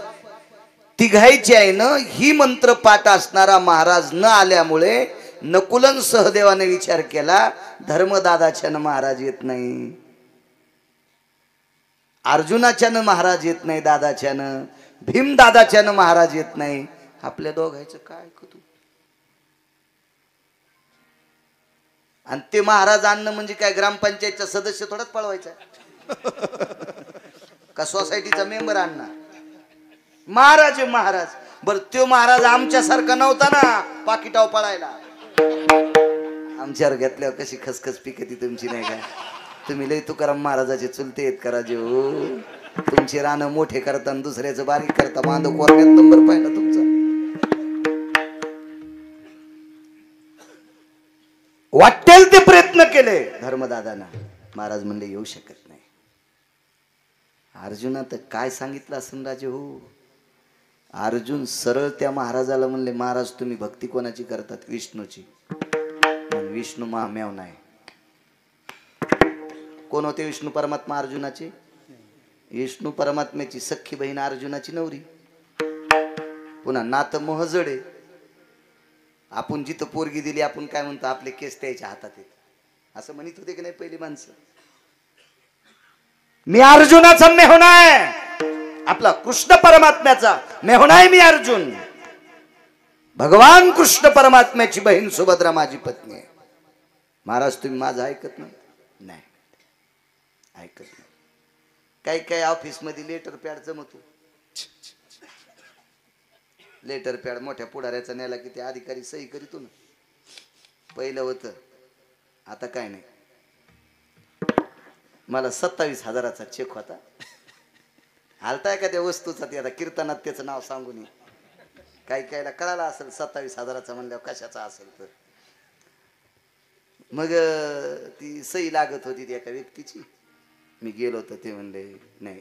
तिघायची आहे ना. ही मंत्र पाठ असणारा महाराज न आल्यामुळे नकुलन सहदेवाने विचार केला, धर्मदादाच्यानं महाराज येत नाही, अर्जुनाच्यानं महाराज येत नाही, दादाच्यानं भीमदादाच्यानं महाराज येत नाही. आपल्या दोघांचं काय करू? आणि ते महाराज आणणं म्हणजे काय ग्रामपंचायतचा सदस्य थोडाच पळवायचा का सोसायटीचा मेंबर आणणार? महाराज आहे महाराज. बर तो महाराज आमच्यासारखा नव्हता ना पाकिटाव पळायला. आमच्यावर घेतल्यावर कशी खसखस पिकती तुमची नाही का? तुम्ही लय तुकाराम महाराजाचे चुलते आहेत का राजे हो? तुमचे रानं मोठे करता आणि दुसऱ्याचं बारीक करता. मांद कोरण्यात नंबर पाहिला तुमचा. वाटेल ते प्रयत्न केले धर्मदादांना. महाराज म्हणले येऊ शकत नाही. अर्जुना तर काय सांगितलं असं राजे हो? अर्जुन सरळ त्या महाराजाला म्हणले, महाराज तुम्ही भक्ती कोणाची करतात? विष्णूची. विष्णू महामेव नाही. कोण होते विष्णू परमात्मा? अर्जुनाचे. विष्णू परमात्म्याची सख्खी बहीण अर्जुनाची नवरी. पुन्हा नातं मोहजडे. आपण जिथं पोरगी दिली आपण काय म्हणतो? आपले केस त्याच्या हातात आहेत असं म्हणत होते की नाही पहिली माणसं? मी अर्जुनाचा मेहुणा आहे. आपला कृष्ण परमात्म्याचा मेहुणा आहे मी अर्जुन. भगवान कृष्ण परमात्म्याची बहीण सुभद्रा माझी पत्नी आहे. महाराज तुम्ही माझं ऐकत नाही? नाही ऐकत नाही. काही काही ऑफिस मध्ये लेटर पॅड जमतो. लेटर पॅड मोठ्या पुढाऱ्याचा नेला की ते अधिकारी सही करीतो ना. पहिलं होतं, आता काय नाही. मला 27,000चा चेक होता. हालता एखाद्या वस्तूचा. ते आता कीर्तनात त्याचं नाव सांगून काही कायला कळाला असेल 27,000चा म्हणल्यावर कशाचा असेल तर. मग ती सही लागत होती ती एका व्यक्तीची. मी गेलो तर ते म्हणले नाही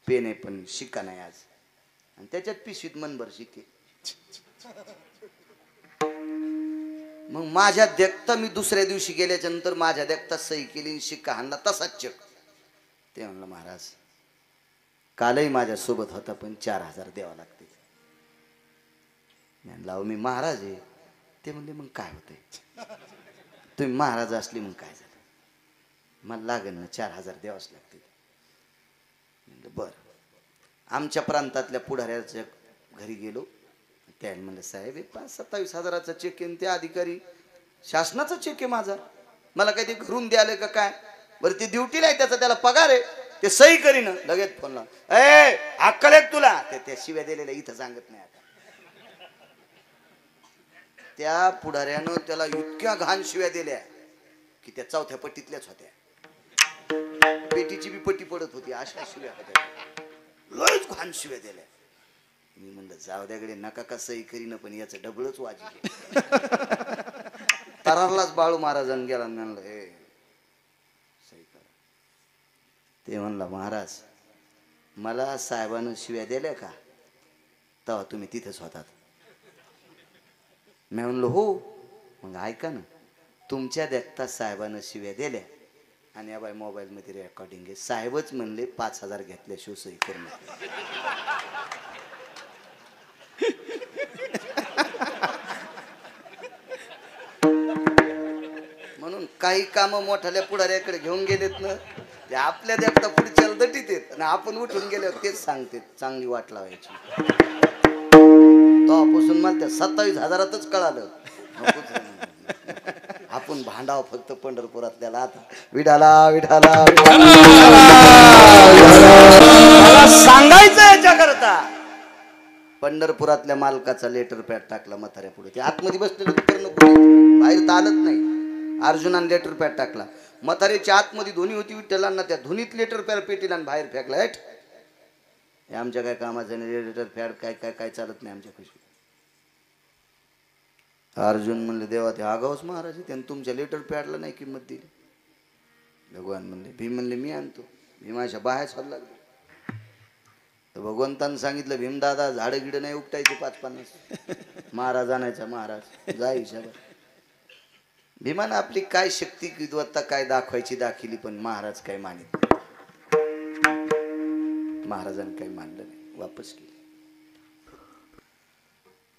पेन आहे पण शिक्का नाही आज. आणि त्याच्यात पिशवीत मनभर शिक्के. मग माझ्या देखता मी दुसऱ्या दिवशी गेल्याच्या नंतर माझ्या देखता सही केली, शिक्का हाणला, तसाच चेक. ते म्हणलं महाराज कालही माझ्या सोबत होता पण 4,000 द्यावा लागते. म्हणलं मी महाराज आहे. ते म्हणले मग काय होतंय? तुम्ही महाराज असली मग काय झालं? मला लागेल ना 4,000 द्यावाच लागते. म्हणलं बरं. आमच्या प्रांतातल्या पुढाऱ्याच्या घरी गेलो. त्याने म्हणलं साहेब 27,000चा चेक आहे. त्या अधिकारी शासनाचा चेक आहे माझा, मला काही ते घरून द्यायला का काय? बरं ती ड्युटीला आहे, त्याचा त्याला पगार आहे, ते सही करीन लगेच फोन लाव, ए अक्कल आहे तुला, त्या शिव्या दिलेल्या इथं सांगत नाही. आता त्या पुढाऱ्यानं त्याला इतक्या घाण शिव्या दिल्या की त्या चौथ्या पट्टीतल्याच होत्या, पेटीची बी पट्टी पडत होती, अशा शिव्या होत्या, लयच घाण शिव्या दिल्या. मी म्हणलं जाऊ द्याकडे, नका का सही करीन, पण याचं डबलच वाजले. तरारलाच बाळू महाराजांनी गेला, म्हणलं हे सही करा. ते म्हणला महाराज मला साहेबानं शिव्या दिल्या का, तेव्हा तुम्ही तिथेच होतात. मी म्हणलो हो. मग ऐका ना, तुमच्या देखता साहेबानं शिव्या दिल्या आणि या बाई मोबाईल मध्ये रेकॉर्डिंग आहे, साहेबच म्हणले 5,000 घेतल्याशिवाय सही करू नका. म्हणून काही काम मोठ्याल्या पुढाऱ्याकडे घेऊन गेलेत ना, ते आपल्या देखता पुढच्या दटीत येत आणि आपण उठून गेल्यावर तेच सांगते चांगली वाट लावायची. तेव्हापासून मला त्या 27,000च कळालं, आपण भांडाव फक्त पंढरपुरातल्याला. आता विठाला विठाला सांगायचं याच्याकरता, पंढरपुरातल्या मालकाचा लेटर पॅड टाकला म्हाताऱ्या पुढे, ते आतमध्ये बसलेलं बाहेर तर आलंच नाही. अर्जुनाने लेटर पॅड टाकला, म्हाताऱ्याच्या आतमध्ये धुनी होती विठ्ठलांना, त्या धुनीत लेटर पॅड पेटीला बाहेर फेकला. हे आमच्या काय कामाचं नाही, लेटर पॅड काय काय काय चालत नाही आमच्या कशी. अर्जुन म्हणले देवा ते आगाऊच महाराज, त्यानं तुमच्या लेटर पॅडला नाही किंमत दिली. भगवान म्हणले, भीम म्हणले मी आणतो. भीमाच्या बाहेर चालू लागले. तर भगवंतानं सांगितलं भीमदादा झाडं गिडं नाही उपटायचे 5-50, महाराज आणायचा, महाराज जा हिशाबा. भीमानं आपली काय शक्ती विद्वत्ता काय दाखवायची दाखिली, पण महाराज काय मानित नाही. महाराजांनी काही मानलं नाही, वापस केली.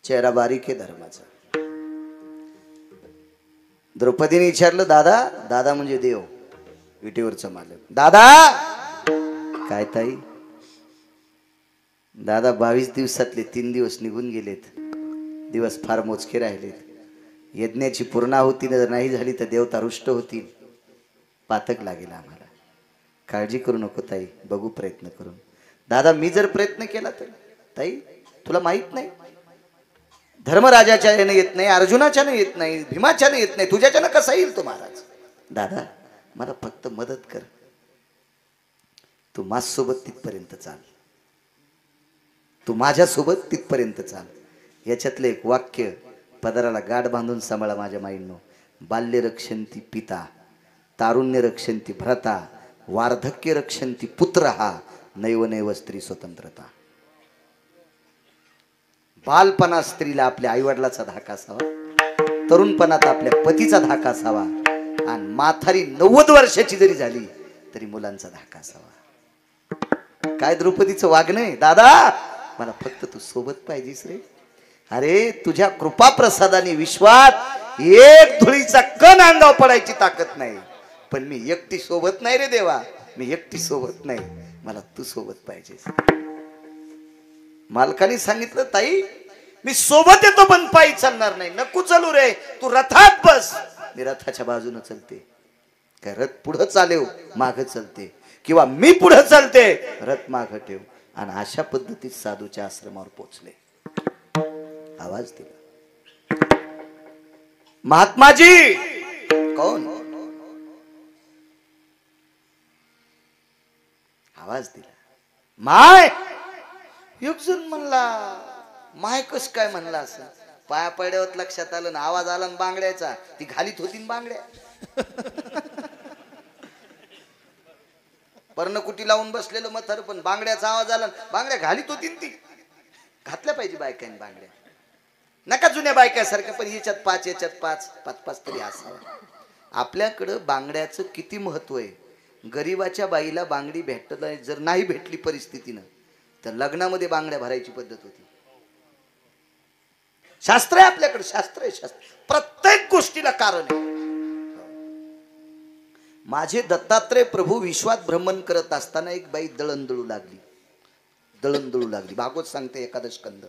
चेहरा बारीक आहे धर्माचा. द्रौपदीने विचारलं दादा, दादा म्हणजे देव, विटेवरचा मालक, दादा काय ताई. दादा 22 दिवसातले 3 दिवस निघून गेलेत, दिवस फार मोजके राहिलेत. यज्ञाची पूर्णाहुती जर नाही झाली तर देवता रुष्ट होतील, पातक लागेल आम्हाला. काळजी करू नको ताई, बघू प्रयत्न करून. दादा मी जर प्रयत्न केला तर. ताई तुला माहित नाही, धर्मराजाच्या यानं येत नाही, अर्जुनाच्यानं येत नाही, भीमाच्यानं येत नाही, तुझ्याच्यानं कसा येईल तो महाराज. दादा मला फक्त मदत कर, तू माझ्यासोबत तिथपर्यंत चाल, तू माझ्यासोबत तिथपर्यंत चाल. याच्यातलं एक वाक्य पदराला गाठ बांधून सांभाळा माझ्या माईंनो. बाल्य रक्षंती पिता, तारुण्य रक्षंती भ्रता, वार्धक्य रक्षंती पुत्र, हा नैव नैव स्त्री स्वतंत्रता. बालपणात स्त्रीला आपल्या आईवडिलाचा धाका असावा, तरुणपणात आपल्या पतीचा धाका असावा, आणि म्हातारी 90 वर्षाची जरी झाली तरी मुलांचा धाका असावा. काय द्रौपदीचं वागणं आहे. दादा मला फक्त तू सोबत पाहिजेस रे. अरे तुझ्या कृपा प्रसादाने विश्वात एक धुळीचा कण अंगावर पडायची ताकद नाही, पण मी एकटी सोबत नाही रे देवा, मी एकटी सोबत नाही, मला तू सोबत पाहिजेस. मालकाने सांगितलं ताई मी सोबत येतो पण पायी चालणार नाही, नको चालू रे, तू रथात बस. मी रथाच्या बाजूने चलते. काय रथ पुढं चालेव माग चलते, किंवा मी पुढं चालते रथ माग ठेव. आणि अशा पद्धतीत साधूच्या आश्रमावर पोहोचले. आवाज दिला महात्माजी. कोण? आवाज दिला माय. युगजन म्हणला माय कस काय म्हणला असं. पाया पड्यावर लक्षात आलं ना, आवाज आला ना बांगड्याचा, ती घालीत होती ना बांगड्या. पर्णकुटी लावून बसलेलं मथर, पण बांगड्याचा आवाज आला, बांगड्या घालीत होती ती. घातल्या पाहिजे बायकांनी बांगड्या, नका जुन्या बायकासारख्या, पण याच्यात 5 याच्यात 5 तरी असावं. आपल्याकडं बांगड्याचं किती महत्व आहे. गरीबाच्या बाईला बांगडी भेटत जर नाही भेटली परिस्थितीनं, तर लग्नामध्ये बांगड्या भरायची पद्धत होती. शास्त्र आहे आपल्याकडे, शास्त्र आहे, शास्त्र. प्रत्येक गोष्टीला कारण आहे. माझे दत्तात्रय प्रभू विश्वात भ्रमण करत असताना एक बाई दळणदळू लागली. दळणदळू लागली, भागवत सांगते एकादश स्कंद.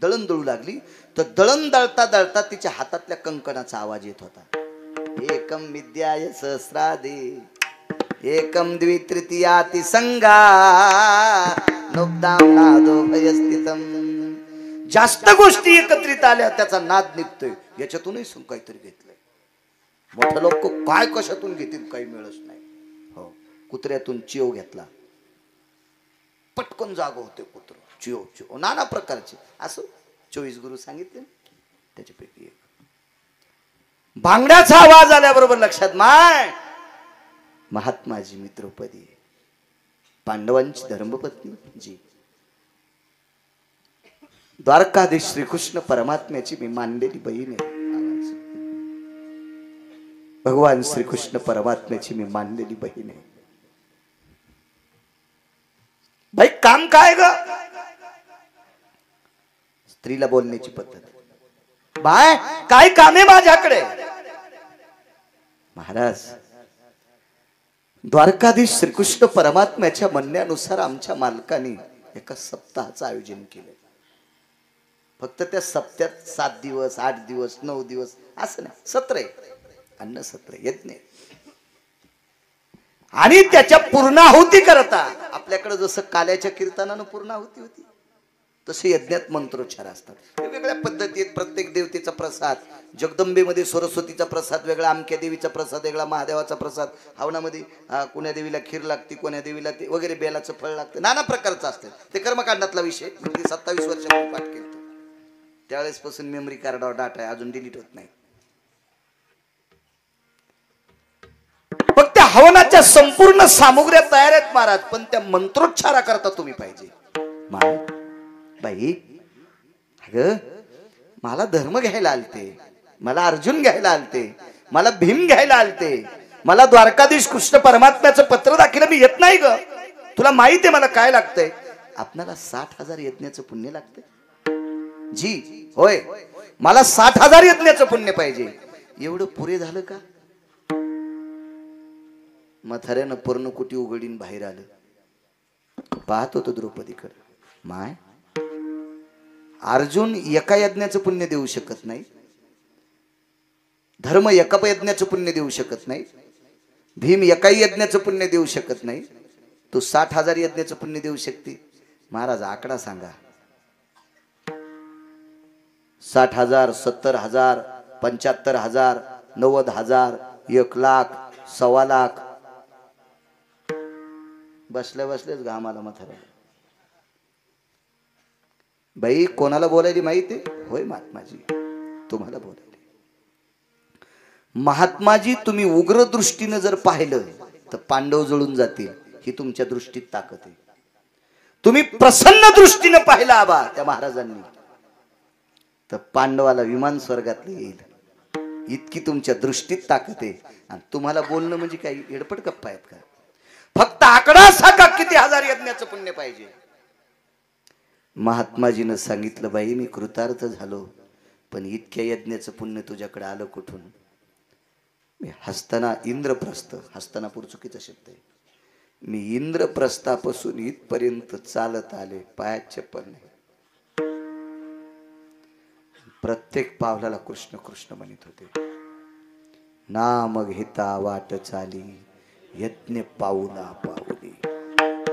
दळणदळू लागली तर दळण दळता दळता तिच्या हातातल्या कंकणाचा आवाज येत होता. एकम विद्याय सहस्रादे एकम द्वितृतीयाति संगा नुब्दाम नादो भयस्थितम. जास्त गोष्टी एकत्रित आल्या त्याचा नाद निघतोय. याच्यातूनही सुख काहीतरी घेतलंय. मोठे लोक काय कशातून घेतील काही मिळच नाही. हो, कुत्र्यातून चिव घेतला, पटकन जाग होते कुत्र. चिव चिव नाना प्रकारचे. असं 24 गुरु सांगितले त्याच्यापैकी एक. भांगड्याचा आवाज आल्याबरोबर लक्षात माय महात्माजी मी द्रौपदी पांडवांची धर्मपत्नी जी द्वारकाधीश श्रीकृष्ण परमात्म्याची मी मानलेली बहीण आहे. भगवान श्रीकृष्ण परमात्म्याची मी मानलेली बहीण आहे. भाई काम काय ग? स्त्रीला बोलण्याची पद्धत. बाय काय काम आहे माझ्याकडे? महाराज द्वारकाधीश श्रीकृष्ण परमात्म्याच्या म्हणण्यानुसार आमच्या मालकाने एका सप्ताहाचं आयोजन केलं. फक्त त्या सप्त्यात 7 दिवस 8 दिवस 9 दिवस असं नाही, सत्र अन्न सत्र यज्ञ. आणि त्याच्या पूर्णाहुती करता आपल्याकडे जसं काल्याच्या कीर्तनानं पूर्णाहुती होती तसे यज्ञात मंत्रोच्चार असतात. वेगवेगळ्या पद्धतीत प्रत्येक देवतेचा प्रसाद. जगदंबेमध्ये सरस्वतीचा प्रसाद वेगळा, अमक्या देवीचा प्रसाद वेगळा, महादेवाचा प्रसाद. हवनामध्ये कोण्या देवीला खीर लागते, कोण्या देवीला ते वगैरे बेलाचं फळ लागतं. नाना प्रकारचं असतं. ते कर्मकांडातला विषय. मी 27 वर्षापूर्वी पाठ केलं. त्यावेळेस पासून मेमरी कार्डावर डाटा आहे, अजून डिलीट होत नाही. फक्त हवनाच्या संपूर्ण सामुग्र्या तयार आहेत महाराज, पण त्या मंत्रोच्चारा करता तुम्ही पाहिजे. बाई अगं मला धर्म घ्यायला आलते, मला अर्जुन घ्यायला आलते, मला भीम घ्यायला आलते, मला द्वारकाधीश कृष्ण परमात्म्याचं पत्र दाखिलं. मी येत नाही ग. तुला माहित आहे मला काय लागतंय? आपल्याला 60,000 यज्ञाचं पुण्य लागतंय जी. होय, मला 60,000 यज्ञाचं पुण्य पाहिजे. एवढं पुरे झालं का? मथाऱ्यानं पर्णकुटी उघडीन बाहेर आलं. पाहत होतो द्रौपदीकडे. माय अर्जुन एका यज्ञाचं पुण्य देऊ शकत नाही, धर्म एका यज्ञाचं पुण्य देऊ शकत नाही, भीम एकाही यज्ञाचं पुण्य देऊ शकत नाही. तू 60,000 यज्ञाचं पुण्य देऊ शकते. महाराज आकडा सांगा. 60,000 70,000 75,000 90,000 1,00,000 1,25,00,000. बसल्या बसलेच घामाला मथाऱ्याला. बाई कोणाला बोलायली माहिती? होय महात्माजी, तुम्हाला बोलायली. महात्माजी तुम्ही उग्र दृष्टीने जर पाहिलं तर पांडव जळून जातील, ही तुमच्या दृष्टीत ताकद आहे. तुम्ही प्रसन्न दृष्टीने पाहिला आबा त्या महाराजांनी तर पांडवाला विमान स्वर्गातले येईल, इतकी तुमच्या दृष्टीत ताकद आहे. आणि तुम्हाला बोलणं म्हणजे काही एडपट गप्पा आहेत का? फक्त आकडा सांगा किती हजार यज्ञाचं पुण्य पाहिजे. महात्माजीनं सांगितलं बाई मी कृतार्थ झालो, पण इतक्या यज्ञाचं पुण्य तुझ्याकडे आलं कुठून? मी हस्तना इंद्रप्रस्थ, हस्तानापूर चुकीचा शब्द आहे, मी इंद्रप्रस्थापासून इथपर्यंत चालत आले, पायात चप्पल नाही. प्रत्येक पावलाला कृष्ण कृष्ण म्हणत होते. नाम घेता वाट चाली यज्ञ पाऊला पाऊली,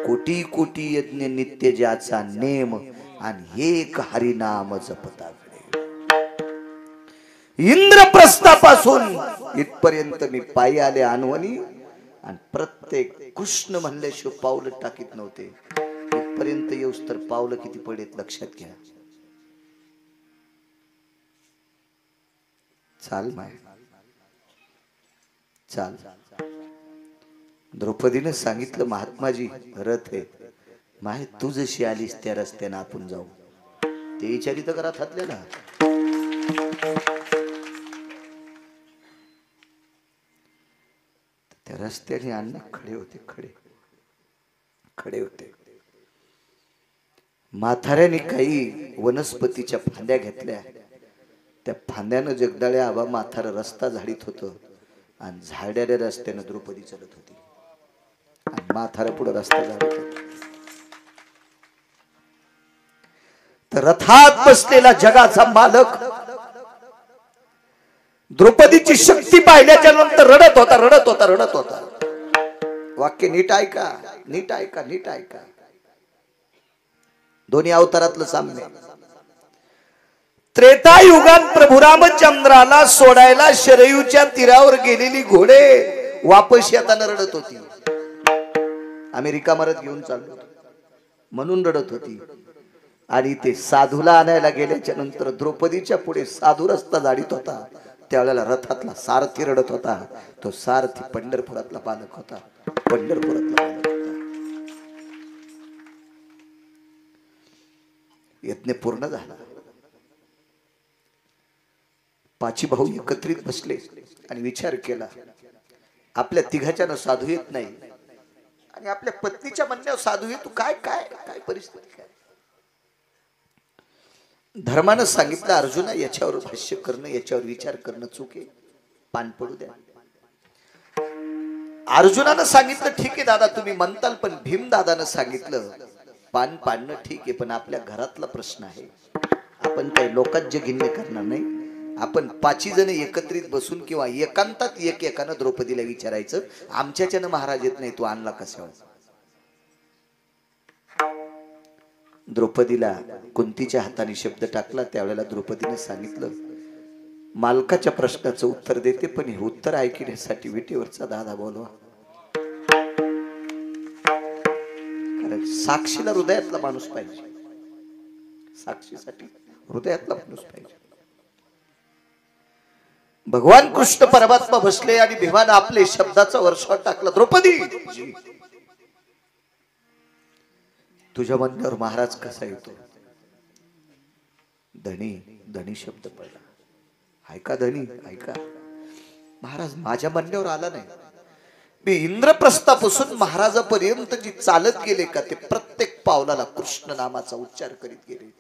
कोटी कोटी यज्ञ नित्य ज्याचा नेम, आणि एक हरिनाम जपताकडे. इंद्रप्रस्थापासून इथपर्यंत मी पायी आले अनवनी, आणि प्रत्येक कृष्ण म्हणल्याशिवाय पाऊल टाकीत नव्हते. इथपर्यंत येऊस तर पावलं किती पडेत लक्षात घ्या. चाल माय चाल. द्रौपदीने सांगितलं महात्माजी रथ आहे माय, तू जशी आलीस त्या रस्त्याने आपण जाऊ. ते विचारित करा थातलेला. त्या रस्त्याने अन्न खडे होते, खडे होते. म्हाताऱ्याने काही वनस्पतीच्या फांद्या घेतल्या, त्या फांद्यानं जगदाळ्या आबा म्हातारा रस्ता झाडीत होतं, आणि झाड्याच्या रस्त्यानं द्रौपदी चालत होती, आणि म्हातारा पुढे रस्ता झाडीत होता. तर रथात बसलेला जगाचा मालक द्रौपदीची शक्ती पाहिल्याच्या नंतर रडत होता. वाक्य नीट ऐका, नीट ऐका, नीट ऐका. दोन्ही अवतारातलं साम्य. त्रेतायुगात प्रभू रामचंद्राला सोडायला शरयूच्या तीरावर गेलेली घोडे वापस येताना रडत होती. अमेरिका मरत घेऊन चाललो म्हणून रडत होती. आणि ते साधूला आणायला गेल्याच्या नंतर द्रौपदीच्या पुढे साधू रस्ता जाडीत होता. त्यावेळेला रथातला सारथी रडत होता. तो सारथी पंढरपुरातला पालक होता. पंढरपुरातला पालक होता. यज्ञ पूर्ण झाला. पाची भाऊ एकत्रित बसले आणि विचार केला, आपल्या तिघाच्यानं साधू येत नाही आणि आपल्या पत्नीच्या म्हणण्यावर साधू येतो. काय काय काय परिस्थिती काय. धर्मानं सांगितलं अर्जुना याच्यावर भाष्य करणं, याच्यावर विचार करणं चूक आहे, पान पडू द्या. अर्जुनानं सांगितलं ठीक आहे दादा तुम्ही म्हणताल, पण भीम दादानं सांगितलं पान पाडणं ठीक आहे, पण आपल्या घरातला प्रश्न आहे. आपण काही लोकांचे गिन्ने करणार नाही. आपण 5 जण एकत्रित बसून किंवा एकांतात एकानं द्रौपदीला विचारायचं, आमच्याच्यानं महाराज येत नाही, तू आणला कशावर. द्रौपदीला कुंतीच्या हाताने शब्द टाकला. त्यावेळेला द्रौपदीने सांगितलं मालकाच्या प्रश्नाचं उत्तर देते, पण हे उत्तर ऐकण्यासाठी विटेवरचा दादा बोलवा. कारण साक्षीला हृदयातला माणूस पाहिजे. साक्षीसाठी हृदयातला माणूस पाहिजे. भगवान कृष्ण परमात्मा बसले आणि भीमानं आपले शब्दाचा वर्षाव टाकला. द्रौपदी तुझ्या म्हणण्यावर महाराज कसा येतो. धनी धनी शब्द पडला. ऐका धनी ऐका, महाराज माझ्या म्हणण्यावर आला नाही. मी इंद्रप्रस्थापासून महाराजापर्यंत जी चालत गेले का ते प्रत्येक पावलाला कृष्ण नामाचा उच्चार करीत गेले.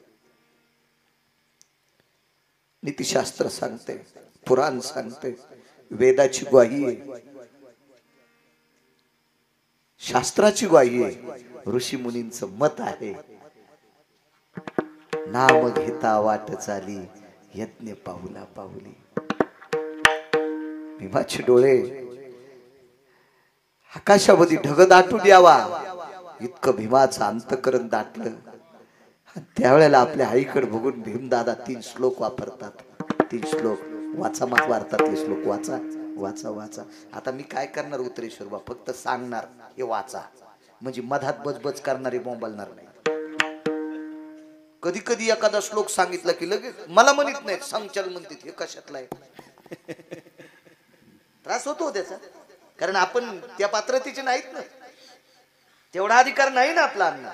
नीतिशास्त्र सांगते, पुराण सांगते, वेदाची ग्वाही आहे, शास्त्राची ग्वाही आहे, ऋषी मुनींचं मत आहे. नाम घेता वाट चाली यज्ञ पाहुला पाहुली. भीमाचे डोळे आकाशामध्ये ढग दाटून यावा इतकं भीमाचं अंतकरण दाटलं. त्यावेळेला आपल्या आईकडे बघून भीमदादा 3 श्लोक वापरतात. 3 श्लोक वाचा, मात वार्तातले श्लोक वाचा वाचा वाचा. आता मी काय करणार उत्तरेश्वर बा, फक्त सांगणार हे वाचा, म्हणजे मधात बजबज करणारे बोंबलणार नाही. कधी कधी एखादा श्लोक सांगितला की लगेच मला म्हणत नाहीत, संचल म्हणतात हे कशातला आहे. त्रास होतो त्याचा, कारण आपण त्या पात्रतेचे नाहीत ना, तेवढा अधिकार नाही ना आपला अन्न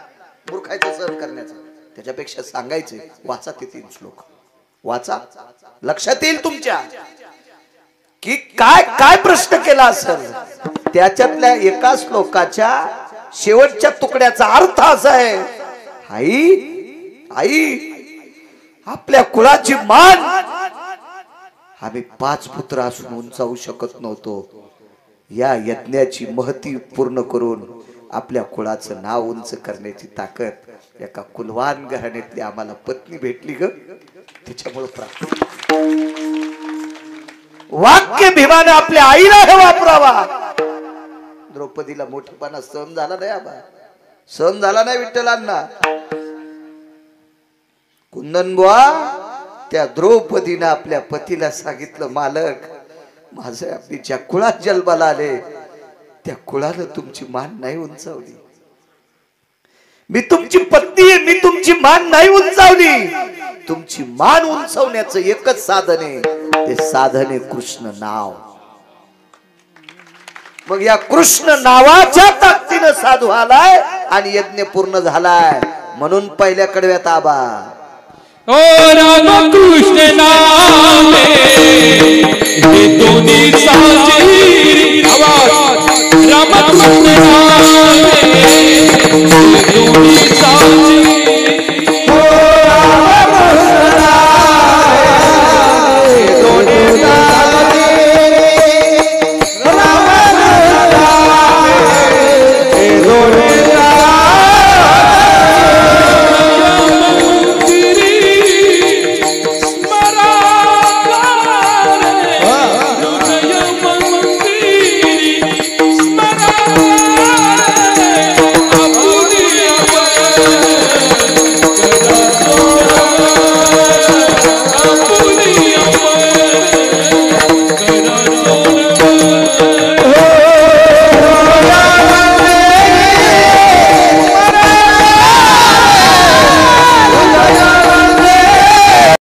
मूर्खायचं सहन करण्याचा. त्याच्यापेक्षा सांगायचे वाचा ते 3 श्लोक वाचा, लक्षात येईल तुमच्या की काय काय प्रश्न केला असेल. त्याच्यातल्या एका श्लोकाच्या शेवटच्या तुकड्याचा अर्थ असा आहे, आई आई आपल्या कुळाची मान आम्ही 5 पुत्र असून उंचावू शकत नव्हतो. या यज्ञाची महती पूर्ण करून आपल्या कुळाचं नाव उंच करण्याची ताकद एका कुलवान घराण्यातली आम्हाला पत्नी भेटली ग, त्याच्यामुळे प्राप्त. वाक्य भीमाने आपल्या आईला हे वापरावा. द्रौपदीला मोठेपणा सहन झाला नाही. आबा सहन झाला नाही विठ्ठलांना. कुंदन बुवा त्या द्रौपदीनं आपल्या पतीला सांगितलं, मालक माझे आपली ज्या कुळात जन्माला आले त्या कुळानं तुमची मान नाही उंचावली. मी तुमची पत्नी आहे, मी तुमची मान नाही उंचावली. तुमची मान उंचावण्याचं एकच साधन आहे, ते साधन आहे कृष्ण नाव. मग या कृष्ण नावाच्या ताकदीनं साधू आलाय आणि यज्ञ पूर्ण झालाय. म्हणून पहिल्या कडव्यात आबा ओ राम कृष्ण नामे हे दोन्ही साची